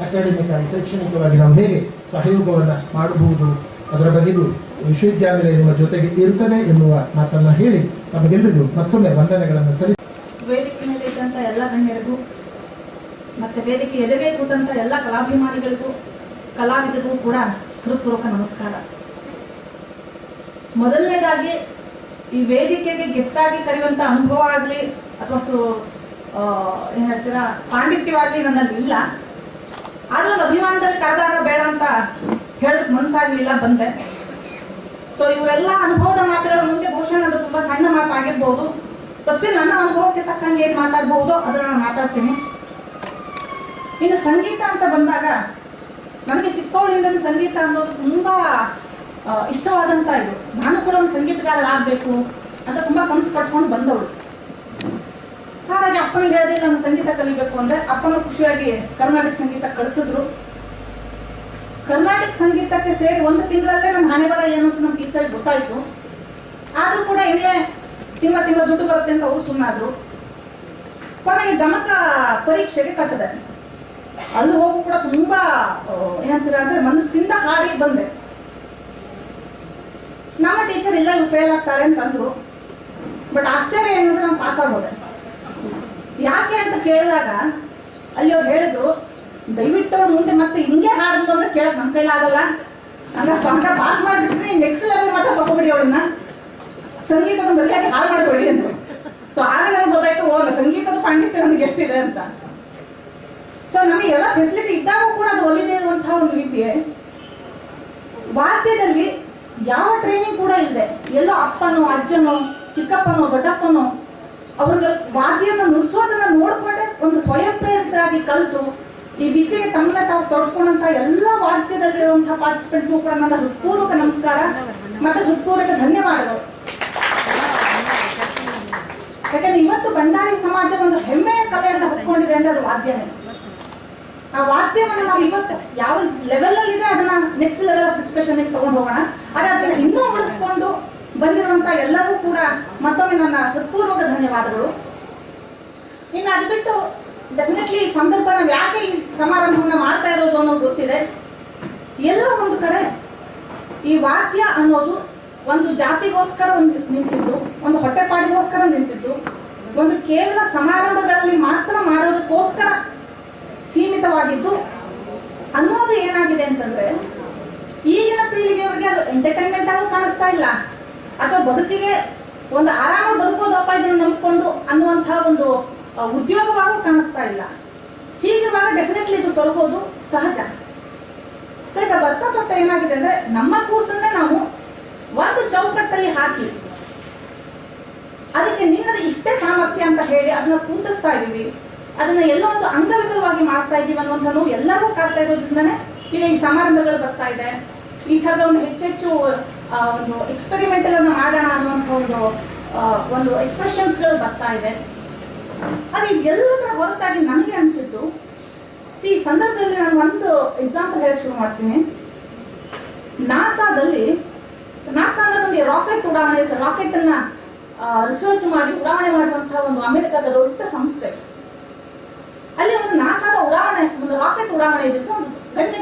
ಅಕಾಡೆಮಿಕ್ ಆಗಿ ಶೈಕ್ಷಣಿಕವಾಗಿ ನಾವು ಹೇಗೆ ಸಹಯೋಗವನ್ನು ಮಾಡಬಹುದು ಅದರ ಬಗೆಗೂ ವಿಶ್ವವಿದ್ಯಾನಿಲಯ ನಿಮ್ಮ ಜೊತೆಗೆ ಇರುತ್ತದೆ ಎನ್ನುವ ಮಾತನ್ನು ಹೇಳಿ ತಮಗೆಲ್ಲರಿಗೂ ಮತ್ತೊಮ್ಮೆ ವಂದನೆಗಳನ್ನು ಸಲ್ಲಿಸಿ, ವೇದಿಕೆ ಮೇಲೆ ಇದ್ದಂಥ ಎಲ್ಲ ಗಣ್ಯರಿಗೂ ಮತ್ತೆ ವೇದಿಕೆ ಎದುರಿಗೆ ಕೂತಂಥ ಎಲ್ಲ ಕಲಾಭಿಮಾನಿಗಳಿಗೂ ಕಲಾವಿದರಿಗೂ ಕೂಡ ಹೃತ್ಪೂರ್ವಕ ನಮಸ್ಕಾರ. ಮೊದಲನೇದಾಗಿ ಈ ವೇದಿಕೆಗೆ ಗೆಸ್ಟ್ ಆಗಿ ಕರೆಯುವಂಥ ಅನುಭವ ಆಗಲಿ ಅಥವಾ ಅಷ್ಟು ಏನು ಹೇಳ್ತೀರಾ ಪಾಂಡಿತ್ಯವಾಗಲಿ ನನ್ನಲ್ಲಿ ಇಲ್ಲ. ಆದರೂ ಒಂದು ಅಭಿಮಾನದಲ್ಲಿ ಕರೆದಾಗ ಬೇಡ ಅಂತ ಹೇಳೋದಕ್ಕೆ ಮನಸ್ಸಾಗಲಿಲ್ಲ, ಬಂದೆ. ಸೊ ಇವರೆಲ್ಲ ಅನುಭವದ ಮಾತುಗಳ ಮುಂದೆ ಬಹುಶಃ ನಂದು ತುಂಬ ಸಣ್ಣ ಮಾತಾಗಿರ್ಬೋದು. ಫಸ್ಟೇ ನನ್ನ ಅನುಭವಕ್ಕೆ ತಕ್ಕಂಗೆ ಏನು ಮಾತಾಡ್ಬಹುದೋ ಅದನ್ನು ನಾನು ಮಾತಾಡ್ತೀನಿ. ಇನ್ನು ಸಂಗೀತ ಅಂತ ಬಂದಾಗ ನನಗೆ ಚಿಕ್ಕವಳಿಂದಲೂ ಸಂಗೀತ ಅನ್ನೋದು ತುಂಬ ಇಷ್ಟವಾದಂಥ ಇದು. ನಾನು ಕೂಡ ಒಂದು ಸಂಗೀತಗಾರರಾಗಬೇಕು ಅಂತ ತುಂಬ ಕನಸು ಕಟ್ಕೊಂಡು ಬಂದವಳು. ಹಾಗಾಗಿ ಅಪ್ಪನಿಗೆ ಹೇಳಿದೆ ನಾನು ಸಂಗೀತ ಕಲಿಬೇಕು ಅಂದರೆ ಅಪ್ಪನ ಖುಷಿಯಾಗಿ ಕರ್ನಾಟಕ ಸಂಗೀತ ಕಳಿಸಿದ್ರು. ಕರ್ನಾಟಕ ಸಂಗೀತಕ್ಕೆ ಸೇರಿ 1 ತಿಂಗಳಲ್ಲೇ ನನ್ನ ಹಣೆ ಬರ ಏನು ಅಂತ ನಮ್ಮ ಟೀಚರ್ಗೆ ಗೊತ್ತಾಯಿತು. ಆದರೂ ಕೂಡ ಏನೇ ತಿಂಗಳ ದುಡ್ಡು ಬರುತ್ತೆ ಅಂತ ಅವರು ಸುಮ್ಮನಾದ್ರು. ಕೊನೆಗೆ ಗಮಕ ಪರೀಕ್ಷೆಗೆ ಕಟ್ಟಿದೆ. ಅಲ್ಲಿ ಹೋಗು ಕೂಡ ತುಂಬ ಏನಂತೀರ ಅಂದರೆ ಮನಸ್ಸಿಂದ ಹಾಡಿ ಬಂದೆ. ನಮ್ಮ ಟೀಚರ್ ಇಲ್ಲ ಇವ್ರು ಫೇಲ್ ಆಗ್ತಾರೆ ಅಂತಂದ್ರು. ಬಟ್ ಆಶ್ಚರ್ಯ ಏನಂದ್ರೆ ನಾನು ಪಾಸ್ ಆಗೋದೆ. ಯಾಕೆ ಅಂತ ಕೇಳಿದಾಗ ಅಲ್ಲಿ ಅವ್ರು ಹೇಳಿದ್ರು, ದಯವಿಟ್ಟು ಮುಂದೆ ಮತ್ತೆ ಹಿಂಗೆ ಹಾಡಿದ್ರು ಅಂದ್ರೆ ಕೇಳಕ್ ನಮ್ಮ ಕೈಲಾಗಲ್ಲ, ಹಂಗ ಸ್ವಂತ ಪಾಸ್ ಮಾಡಿಬಿಟ್ರೆ ನೆಕ್ಸ್ಟ್ ಲೆವೆಲ್ ಮಾತ್ರ ತಗೋಬಿಡಿ ಅವಳನ್ನ, ಸಂಗೀತದ ಮರ್ಯಾದೆ ಹಾಳು ಮಾಡ್ಬೇಡಿ ಅಂತ. ಸೊ ಆಗ ನನಗೆ ಗೊತ್ತಾಯ್ತು, ಹೋಗ ಸಂಗೀತದ ಪಾಂಡಿತ್ಯ ನನಗೆ ಎಷ್ಟಿದೆ ಅಂತ. ಸೊ ನಮಗೆ ಎಲ್ಲ ಫೆಸಿಲಿಟಿ ಇದ್ದಾಗ ಕೂಡ ಅದು ಒಲಿದೇ ಇರುವಂತಹ ಒಂದು ರೀತಿಯೇ. ವಾದ್ಯದಲ್ಲಿ ಯಾವ ಟ್ರೈನಿಂಗ್ ಕೂಡ ಇದೆ. ಎಲ್ಲೋ ಅಪ್ಪನೋ ಅಜ್ಜನೋ ಚಿಕ್ಕಪ್ಪನೋ ದೊಡ್ಡಪ್ಪನೋ ಅವ್ರಿಗೆ ವಾದ್ಯನ ನುಡಿಸೋದನ್ನ ನೋಡ್ಕೊಂಡೆ ಒಂದು ಸ್ವಯಂ ಪ್ರೇರಿತರಾಗಿ ಕಲಿತು ಈ ವಿದ್ಯೆಗೆ ತಮ್ಮನ್ನ ತಾವು ತೊಡಸ್ಕೊಂಡಂತ ಎಲ್ಲ ವಾದ್ಯದಲ್ಲಿರುವಂತಹ ಪಾರ್ಟಿಸಿಪೆಂಟ್ಸ್ಗೂ ಕೂಡ ನನ್ನ ಹೃತ್ಪೂರ್ವಕ ನಮಸ್ಕಾರ ಮತ್ತೆ ಹೃತ್ಪೂರ್ವಕ ಧನ್ಯವಾದಗಳು. ಬಂಡಾರಿ ಸಮಾಜ ಒಂದು ಹೆಮ್ಮೆಯ ಕಲೆಯನ್ನು ಹೊತ್ಕೊಂಡಿದೆ ಅಂದ್ರೆ ಅದು ವಾದ್ಯನೇ. ಆ ವಾದ್ಯವನ್ನು ನಾವು ಇವತ್ತು ಯಾವ ಲೆವೆಲ್ ಅಲ್ಲಿ ಇದೆ ಅದನ್ನ ನೆಕ್ಸ್ಟ್ ಲೆವೆಲ್ ಆಫ್ ಡಿಸ್ಕಷನ್ ತಗೊಂಡು ಹೋಗೋಣ. ಆದ್ರೆ ಅದನ್ನ ಇನ್ನೂ ಉಳಿಸ್ಕೊಂಡು ಬಂದಿರುವಂತ ಎಲ್ಲರೂ ಕೂಡ ಮತ್ತೊಮ್ಮೆ ನನ್ನ ಹೃತ್ಪೂರ್ವಕ ಧನ್ಯವಾದಗಳು. ಇನ್ನು ಅದು ಬಿಟ್ಟು ಡೆಫಿನೆಟ್ಲಿ ಈ ಸಂದರ್ಭ ನಾವು ಯಾಕೆ ಈ ಸಮಾರಂಭವನ್ನ ಮಾಡ್ತಾ ಇರೋದು ಅನ್ನೋದು ಗೊತ್ತಿದೆ. ಎಲ್ಲ ಒಂದು ಕಡೆ ಈ ವಾದ್ಯ ಅನ್ನೋದು ಒಂದು ಜಾತಿಗೋಸ್ಕರ ನಿಂತಿದ್ದು, ಒಂದು ಹೊಟ್ಟೆಪಾಡಿಗೋಸ್ಕರ ನಿಂತಿದ್ದು, ಒಂದು ಕೇವಲ ಸಮಾರಂಭಗಳಲ್ಲಿ ಮಾತ್ರ ಮಾಡೋದಕ್ಕೋಸ್ಕರ ಸೀಮಿತವಾಗಿದ್ದು ಅನ್ನೋದು ಏನಾಗಿದೆ ಅಂತಂದ್ರೆ ಈಗಿನ ಪೀಳಿಗೆಯವರಿಗೆ ಅದು ಎಂಟರ್ಟೈನ್ಮೆಂಟ್ ಆಗೂ ಕಾಣಿಸ್ತಾ ಇಲ್ಲ, ಅಥವಾ ಬದುಕಿಗೆ ಒಂದು ಆರಾಮಾಗಿ ಬದುಕೋದಪ್ಪ ಇದನ್ನು ನಂಬಿಕೊಂಡು ಅನ್ನುವಂತಹ ಒಂದು ಉದ್ಯೋಗವಾಗೂ ಕಾಣಿಸ್ತಾ ಇಲ್ಲ. ಹೀಗಿರುವಾಗ ಡೆಫಿನೆಟ್ಲಿ ಇದು ಸೊರಗೋದು ಸಹಜ. ಸೊ ಈಗ ಬರ್ತಾ ಏನಾಗಿದೆ ಅಂದ್ರೆ ನಮ್ಮ ಕೂಸನ್ನೇ ನಾವು ಒಂದು ಚೌಕಟ್ಟಲ್ಲಿ ಹಾಕಿ ಅದಕ್ಕೆ ನಿನ್ನದ ಇಷ್ಟೇ ಸಾಮರ್ಥ್ಯ ಅಂತ ಹೇಳಿ ಅದನ್ನ ಕೂಡಿಸ್ತಾ ಇದೀವಿ, ಅದನ್ನ ಎಲ್ಲ ಒಂದು ಅಂಗವಿಕಲವಾಗಿ ಮಾಡ್ತಾ ಇದೀವಿ ಅನ್ನುವಂಥ ನೋವು ಎಲ್ಲರಿಗೂ ಕಾಡ್ತಾ ಇರೋದ್ರಿಂದನೇ ಈಗ ಈ ಸಮಾರಂಭಗಳು ಬರ್ತಾ ಇದೆ. ಈ ಥರದ ಒಂದು ಹೆಚ್ಚೆಚ್ಚು ಒಂದು ಎಕ್ಸ್ಪೆರಿಮೆಂಟಲ್ ಅನ್ನು ಮಾಡೋಣ ಅನ್ನುವಂಥ ಒಂದು ಎಕ್ಸ್ಪ್ರೆಷನ್ಸ್ಗಳು ಬರ್ತಾ ಇದೆ. ಅದು ಇದೆಲ್ಲದರ ಹೊರತಾಗಿ ನನಗೆ ಅನಿಸಿದ್ದು, ಈ ಸಂದರ್ಭದಲ್ಲಿ ನಾನು ಒಂದು ಎಕ್ಸಾಂಪಲ್ ಹೇಳಕ್ ಶುರು ಮಾಡ್ತೀನಿ. ನಾಸಾದಲ್ಲಿ ಅನ್ನೋದೊಂದು ರಾಕೆಟ್ ಉಡಾವಣೆ, ರಾಕೆಟ್ ಅನ್ನ ರಿಸರ್ಚ್ ಮಾಡಿ ಉಡಾವಣೆ ಮಾಡುವಂತಹ ಒಂದು ಅಮೆರಿಕದ ದೊಡ್ಡ ಸಂಸ್ಥೆ. ಅಲ್ಲಿ ಒಂದು ನಾಸಾದ ಉಡಾವಣೆ, ಒಂದು ರಾಕೆಟ್ ಉಡಾವಣೆ ಇದೆ. ಸೊ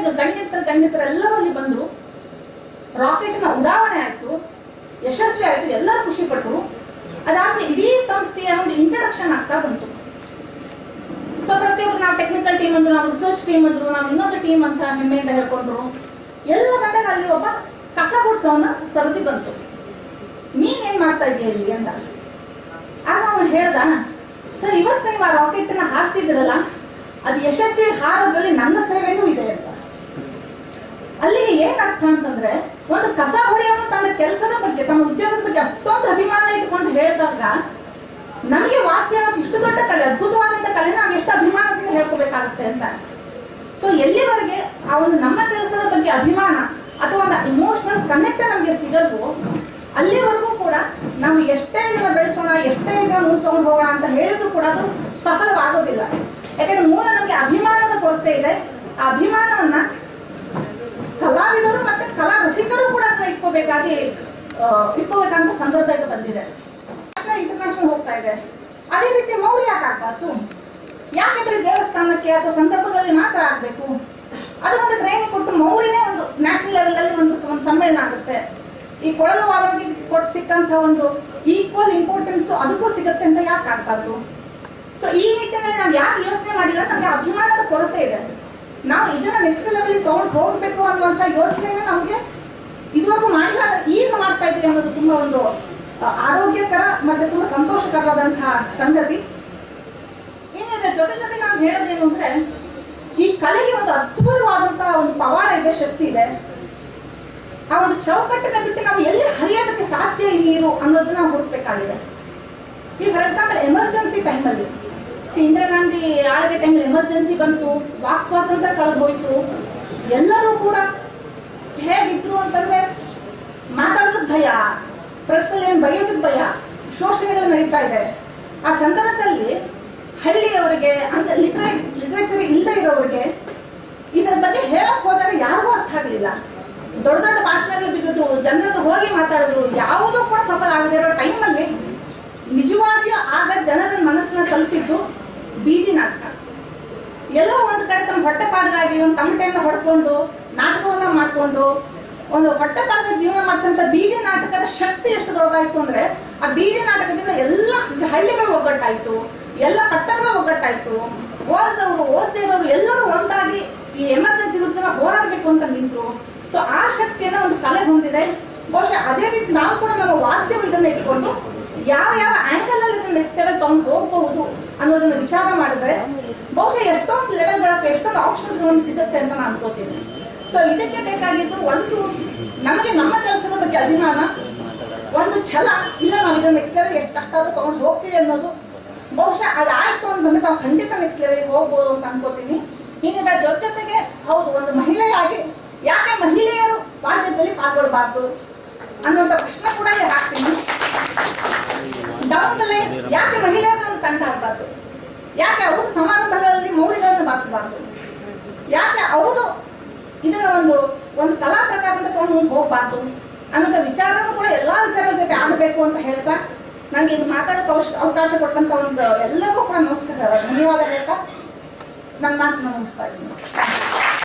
ಗಣ್ಯತರ ಎಲ್ಲರೂ ಅಲ್ಲಿ ಬಂದ್ರು. ರಾಕೆಟ್ನ ಉಡಾವಣೆ ಆಯ್ತು, ಯಶಸ್ವಿ ಆಯ್ತು, ಎಲ್ಲರೂ ಖುಷಿ ಪಟ್ಟರು. ಅದಾದ್ಮೇಲೆ ಇಡೀ ಸಂಸ್ಥೆಯ ಒಂದು ಇಂಟ್ರಡಕ್ಷನ್ ಆಗ್ತಾ ಬಂತು. ಸೊ ಪ್ರತಿಯೊಬ್ಬರು ನಾವು ಟೆಕ್ನಿಕಲ್ ಟೀಮ್ ಅಂದ್ರು, ನಾವು ರಿಸರ್ಚ್ ಟೀಮ್ ಅಂದ್ರು, ನಾವು ಇನ್ನೊಂದು ಟೀಮ್ ಅಂತ ಹೆಮ್ಮೆಯಿಂದ ಹೇಳ್ಕೊಂಡ್ರು. ಎಲ್ಲ ಬಂದಾಗ ಅಲ್ಲಿ ಒಬ್ಬ ಕಸ ಗುಡ್ಸೋನ ಸರದಿ ಬಂತು. ನೀನೇನ್ ಮಾಡ್ತಾ ಇದೀಯ ಇಲ್ಲಿ ಅಂತ. ಆಗ ಅವನು ಹೇಳ್ದ, ಸರ್ ಇವತ್ತು ನೀವು ಆ ರಾಕೆಟ್ ನ ಹಾರಿಸಿದಿರಲ್ಲ, ಅದು ಯಶಸ್ವಿ ಹಾರೋದ್ರಲ್ಲಿ ನನ್ನ ಸೇವೆನೂ ಇದೆ ಅಂತ. ಅಲ್ಲಿಗೆ ಏನ್ ಅರ್ಥ ಅಂತಂದ್ರೆ, ಒಂದು ಕಸ ಹೊಡೆಯೋನು ತನ್ನ ಕೆಲಸದ ಬಗ್ಗೆ, ತನ್ನ ಉದ್ಯೋಗದ ಬಗ್ಗೆ ಅಷ್ಟೊಂದು ಅಭಿಮಾನ ಇಟ್ಕೊಂಡು ಹೇಳಿದಾಗ ನಮಗೆ ವಾದ್ಯ ಅನ್ನೋದು ಇಷ್ಟು ದೊಡ್ಡ ಕಲೆ, ಅದ್ಭುತವಾದಂತ ಕಲೆ, ನಾವು ಎಷ್ಟು ಅಭಿಮಾನದಿಂದ ಹೇಳ್ಕೋಬೇಕಾಗುತ್ತೆ ಅಂತ. ಸೊ ಎಲ್ಲಿವರೆಗೆ ಆ ಒಂದು ನಮ್ಮ ಕೆಲಸದ ಬಗ್ಗೆ ಅಭಿಮಾನ ಅಥವಾ ಒಂದು ಇಮೋಷನಲ್ ಕನೆಕ್ಟ್ ನಮಗೆ ಸಿಗಲ್ವೋ ಅಲ್ಲಿವರೆಗೂ ಕೂಡ ನಾವು ಎಷ್ಟೇ ಇದನ್ನ ಬೆಳೆಸೋಣ, ಎಷ್ಟೇ ಇದನ್ನ ಮುಂದೆ ತಗೊಂಡು ಹೋಗೋಣ ಅಂತ ಹೇಳಿದ್ರು ಕೂಡ ಅದು ಸಫಲವಾಗೋದಿಲ್ಲ. ಯಾಕಂದ್ರೆ ಮೂಲ ನಮಗೆ ಅಭಿಮಾನದ ಕೊರತೆ ಇದೆ. ಆ ಅಭಿಮಾನವನ್ನ ಕಲಾವಿದರು ಮತ್ತೆ ಕಲಾ ರಸಿಕರು ಕೂಡ ಇಟ್ಕೋಬೇಕಂತ ಸಂದರ್ಭ ಈಗ ಬಂದಿದೆ. ಇಂಟರ್ನ್ಯಾಷನಲ್ ಹೋಗ್ತಾ ಇದೆ. ಅದೇ ರೀತಿ ಮೌರ್ಯ ಯಾಕೆ ಆಗ್ಬಾರ್ದು? ಯಾಕೆ ಬರೀ ದೇವಸ್ಥಾನಕ್ಕೆ ಅಥವಾ ಸಂದರ್ಭಗಳಲ್ಲಿ ಮಾತ್ರ ಆಗ್ಬೇಕು? ಅದು ಒಂದು ಟ್ರೈನಿಂಗ್ ಕೊಟ್ಟು ಮೌರ್ಯನೇ ಒಂದು ನ್ಯಾಷನಲ್ ಲೆವೆಲ್ ಅಲ್ಲಿ ಒಂದು ಸಮ್ಮೇಳನ ಆಗುತ್ತೆ. ಈ ಕೊಳಲು ವಾದಕ್ಕೆ ಕೊಟ್ಟು ಸಿಕ್ಕಂತ ಒಂದು ಈಕ್ವಲ್ ಇಂಪಾರ್ಟೆನ್ಸ್ ಅದಕ್ಕೂ ಸಿಗುತ್ತೆ ಅಂತ ಯಾಕೆ ಆಗ್ಬಾರ್ದು? ಸೊ ಈ ನಿಟ್ಟಿನಲ್ಲಿ ನಾವು ಯಾಕೆ ಯೋಚನೆ ಮಾಡಿಲ್ಲ? ನಮಗೆ ಅಭಿಮಾನದ ಕೊರತೆ ಇದೆ. ನಾವು ಇದನ್ನ ನೆಕ್ಸ್ಟ್ ಲೆವೆಲ್ ತಗೊಂಡು ಹೋಗ್ಬೇಕು ಅನ್ನುವಂತ ಯೋಚನೆನೇ ನಮಗೆ ಇದುವರೆಗೂ ಮಾಡಿಲ್ಲ. ಈಗ ಮಾಡ್ತಾ ಇದ್ದೀವಿ ಅನ್ನೋದು ತುಂಬಾ ಒಂದು ಆರೋಗ್ಯಕರ ಮತ್ತೆ ತುಂಬಾ ಸಂತೋಷಕರವಾದಂತಹ ಸಂಗತಿ. ಇನ್ನಿದ್ರ ಜೊತೆ ನಾವು ಹೇಳೋದೇನು ಅಂದ್ರೆ, ಈ ಕಲೆಗೆ ಒಂದು ಅದ್ಭುತವಾದಂತಹ ಒಂದು ಪವಾಡ ಇದೆ, ಶಕ್ತಿ ಇದೆ. ಆ ಒಂದು ಚೌಕಟ್ಟನ್ನ ಬಿಟ್ಟು ನಾವು ಎಲ್ಲಿ ಹರಿಯೋದಕ್ಕೆ ಸಾಧ್ಯ ಈ ನೀರು ಅನ್ನೋದನ್ನ ನಾವು ಹುಡುಕ್ಬೇಕಾಗಿದೆ. ಈ ಫಾರ್ ಎಕ್ಸಾಂಪಲ್ ಎಮರ್ಜೆನ್ಸಿ ಟೈಮಲ್ಲಿ ಇಂದಿರಾ ಗಾಂಧಿ ಆಳ್ಗೆ ಟೈಮಲ್ಲಿ ಎಮರ್ಜೆನ್ಸಿ ಬಂತು, ವಾಕ್ ಸ್ವಾತಂತ್ರ್ಯ ಕಳೆದು ಹೋಯ್ತು. ಎಲ್ಲರೂ ಕೂಡ ಹೇಗಿದ್ರು ಅಂತಂದ್ರೆ ಮಾತಾಡೋದಕ್ಕೆ ಭಯ, ಪ್ರೆಸ್ ಅಲ್ಲಿ ಏನು ಬರೆಯೋದಕ್ಕೆ ಭಯ, ಶೋಷಣೆಗಳು ನಡೀತಾ ಇದೆ. ಆ ಸಂದರ್ಭದಲ್ಲಿ ಹಳ್ಳಿಯವರಿಗೆ ಅಂದ್ರೆ ಲಿಟ್ರೇಚರ್ ಇಲ್ಲದೆ ಇರೋರಿಗೆ ಇದರ ಬಗ್ಗೆ ಹೇಳಕ್ ಹೋದಾಗ ಯಾರಿಗೂ ಅರ್ಥ ಆಗಲಿಲ್ಲ. ದೊಡ್ಡ ದೊಡ್ಡ ಭಾಷಣಗಳು ಬಿದ್ದಿದ್ರು, ಜನರ ಹೋಗಿ ಮಾತಾಡಿದ್ರು, ಯಾವುದೂ ಕೂಡ ಸಫಲ ಆಗದೆ ಇರೋ ಟೈಮಲ್ಲಿ ನಿಜವಾಗಿಯೂ ಆಗ ಜನರ ಮನಸ್ಸನ್ನ ತಲುಪಿದ್ದು ಬೀದಿ ನಾಟಕ. ಎಲ್ಲೋ ಒಂದು ಕಡೆ ತಮ್ಮ ಹೊಟ್ಟೆಪಾಡಿಗಾಗಿ ಒಂದು ತಮಟೆಯನ್ನು ಹೊಡ್ಕೊಂಡು ನಾಟಕವನ್ನ ಮಾಡ್ಕೊಂಡು ಒಂದು ಹೊಟ್ಟೆಪಾಡಿದ ಜೀವನ ಮಾಡ್ತಂತ ಬೀದಿ ನಾಟಕದ ಶಕ್ತಿ ಎಷ್ಟು ದೊಡ್ಡದಾಯ್ತು ಅಂದ್ರೆ, ಆ ಬೀದಿ ನಾಟಕದಿಂದ ಎಲ್ಲ ಹಳ್ಳಿಗಳು ಒಗ್ಗಟ್ಟಾಯ್ತು, ಎಲ್ಲ ಪಟ್ಟಣಗಳು ಒಗ್ಗಟ್ಟಾಯ್ತು. ಓದಿದವರು ಓದದೇ ಇರೋರು ಎಲ್ಲರೂ ಒಂದಾಗಿ ಈ ಎಮರ್ಜೆನ್ಸಿ ವಿರುದ್ಧ ಹೋರಾಡಬೇಕು ಅಂತ ನಿಂತರು. ಸೊ ಆ ಶಕ್ತಿಯನ್ನ ಒಂದು ಕಲೆ ಹೊಂದಿದೆ. ಬಹುಶಃ ಅದೇ ರೀತಿ ನಾವು ಕೂಡ ನಮ್ಮ ವಾದ್ಯ ಇದನ್ನ ಇಟ್ಕೊಂಡು ಯಾವ ಆಂಗಲ್ ಅಲ್ಲಿ ನೆಕ್ಸ್ಟ್ ಲೆವೆಲ್ ತಗೊಂಡು ಹೋಗಬಹುದು ಅನ್ನೋದನ್ನ ವಿಚಾರ ಮಾಡಿದ್ರೆ ಬಹುಶಃ ಎಷ್ಟೊಂದು ಲೆವೆಲ್ಗಳ ಎಷ್ಟೊಂದು ಆಪ್ಷನ್ಸ್ಗಳನ್ನು ಸಿಗುತ್ತೆ ಅಂತ ನಾನು ಅನ್ಕೋತೀನಿ. ಸೊ ಇದಕ್ಕೆ ಬೇಕಾಗಿದ್ದು ಒಂದು ನಮಗೆ ನಮ್ಮ ಕೆಲಸದ ಬಗ್ಗೆ ಅಭಿಮಾನ, ಒಂದು ಛಲ, ಇಲ್ಲ ನಾವು ಇದನ್ನ ನೆಕ್ಸ್ಟ್ ಲೆವೆಲ್ ಎಷ್ಟು ಕಷ್ಟ ಆದ್ರೂ ತಗೊಂಡು ಹೋಗ್ತೀವಿ ಅನ್ನೋದು. ಬಹುಶಃ ಅದಾಯ್ತು ಅಂತಂದ್ರೆ ನಾವು ಖಂಡಿತ ನೆಕ್ಸ್ಟ್ ಲೆವೆಲ್ಗೆ ಹೋಗ್ಬೋದು ಅಂತ ಅನ್ಕೋತೀನಿ. ಇನ್ನಿದ್ರ ಜೊತೆಗೆ ಹೌದು, ಒಂದು ಮಹಿಳೆಯಾಗಿ ಯಾಕೆ ಮಹಿಳೆಯರು ವಾದ್ಯದಲ್ಲಿ ಪಾಲ್ಗೊಳ್ಬಾರ್ದು ಅನ್ನುವಂಥ ಪ್ರಶ್ನೆ ಕೂಡ ಹಾಕ್ತೀನಿ. ಡೌನ್ ದ ಲೈನ್ ಯಾಕೆ ಮಹಿಳೆಯರ ತಂಡ ಬಾರಿಸಬಾರ್ದು? ಯಾಕೆ ಅವರು ಸಮಾರಂಭಗಳಲ್ಲಿ ಮೌಲ್ಯಗಳನ್ನು ಬಾರಿಸಬಾರ್ದು? ಯಾಕೆ ಅವರು ಇದನ್ನ ಒಂದು ಕಲಾ ಪ್ರಕಾರ ಅಂತ ತಗೊಂಡು ಹೋಗಬಾರ್ದು ಅನ್ನೋದ ವಿಚಾರನೂ ಕೂಡ ಎಲ್ಲಾ ವಿಚಾರಗಳ ಜೊತೆ ಆಗಬೇಕು ಅಂತ ಹೇಳ್ತಾ ನನಗೆ ಇದು ಮಾತಾಡೋಕೆ ಅವಕಾಶ ಕೊಟ್ಟಂತ ಒಂದು ಎಲ್ಲರಿಗೂ ಕೂಡ ನಮಸ್ಕಾರ ಧನ್ಯವಾದ ಹೇಳ್ತಾ ನನ್ನ ಮಾತನ್ನ ಮುಗಿಸ್ತಾ ಇದ್ದೀನಿ.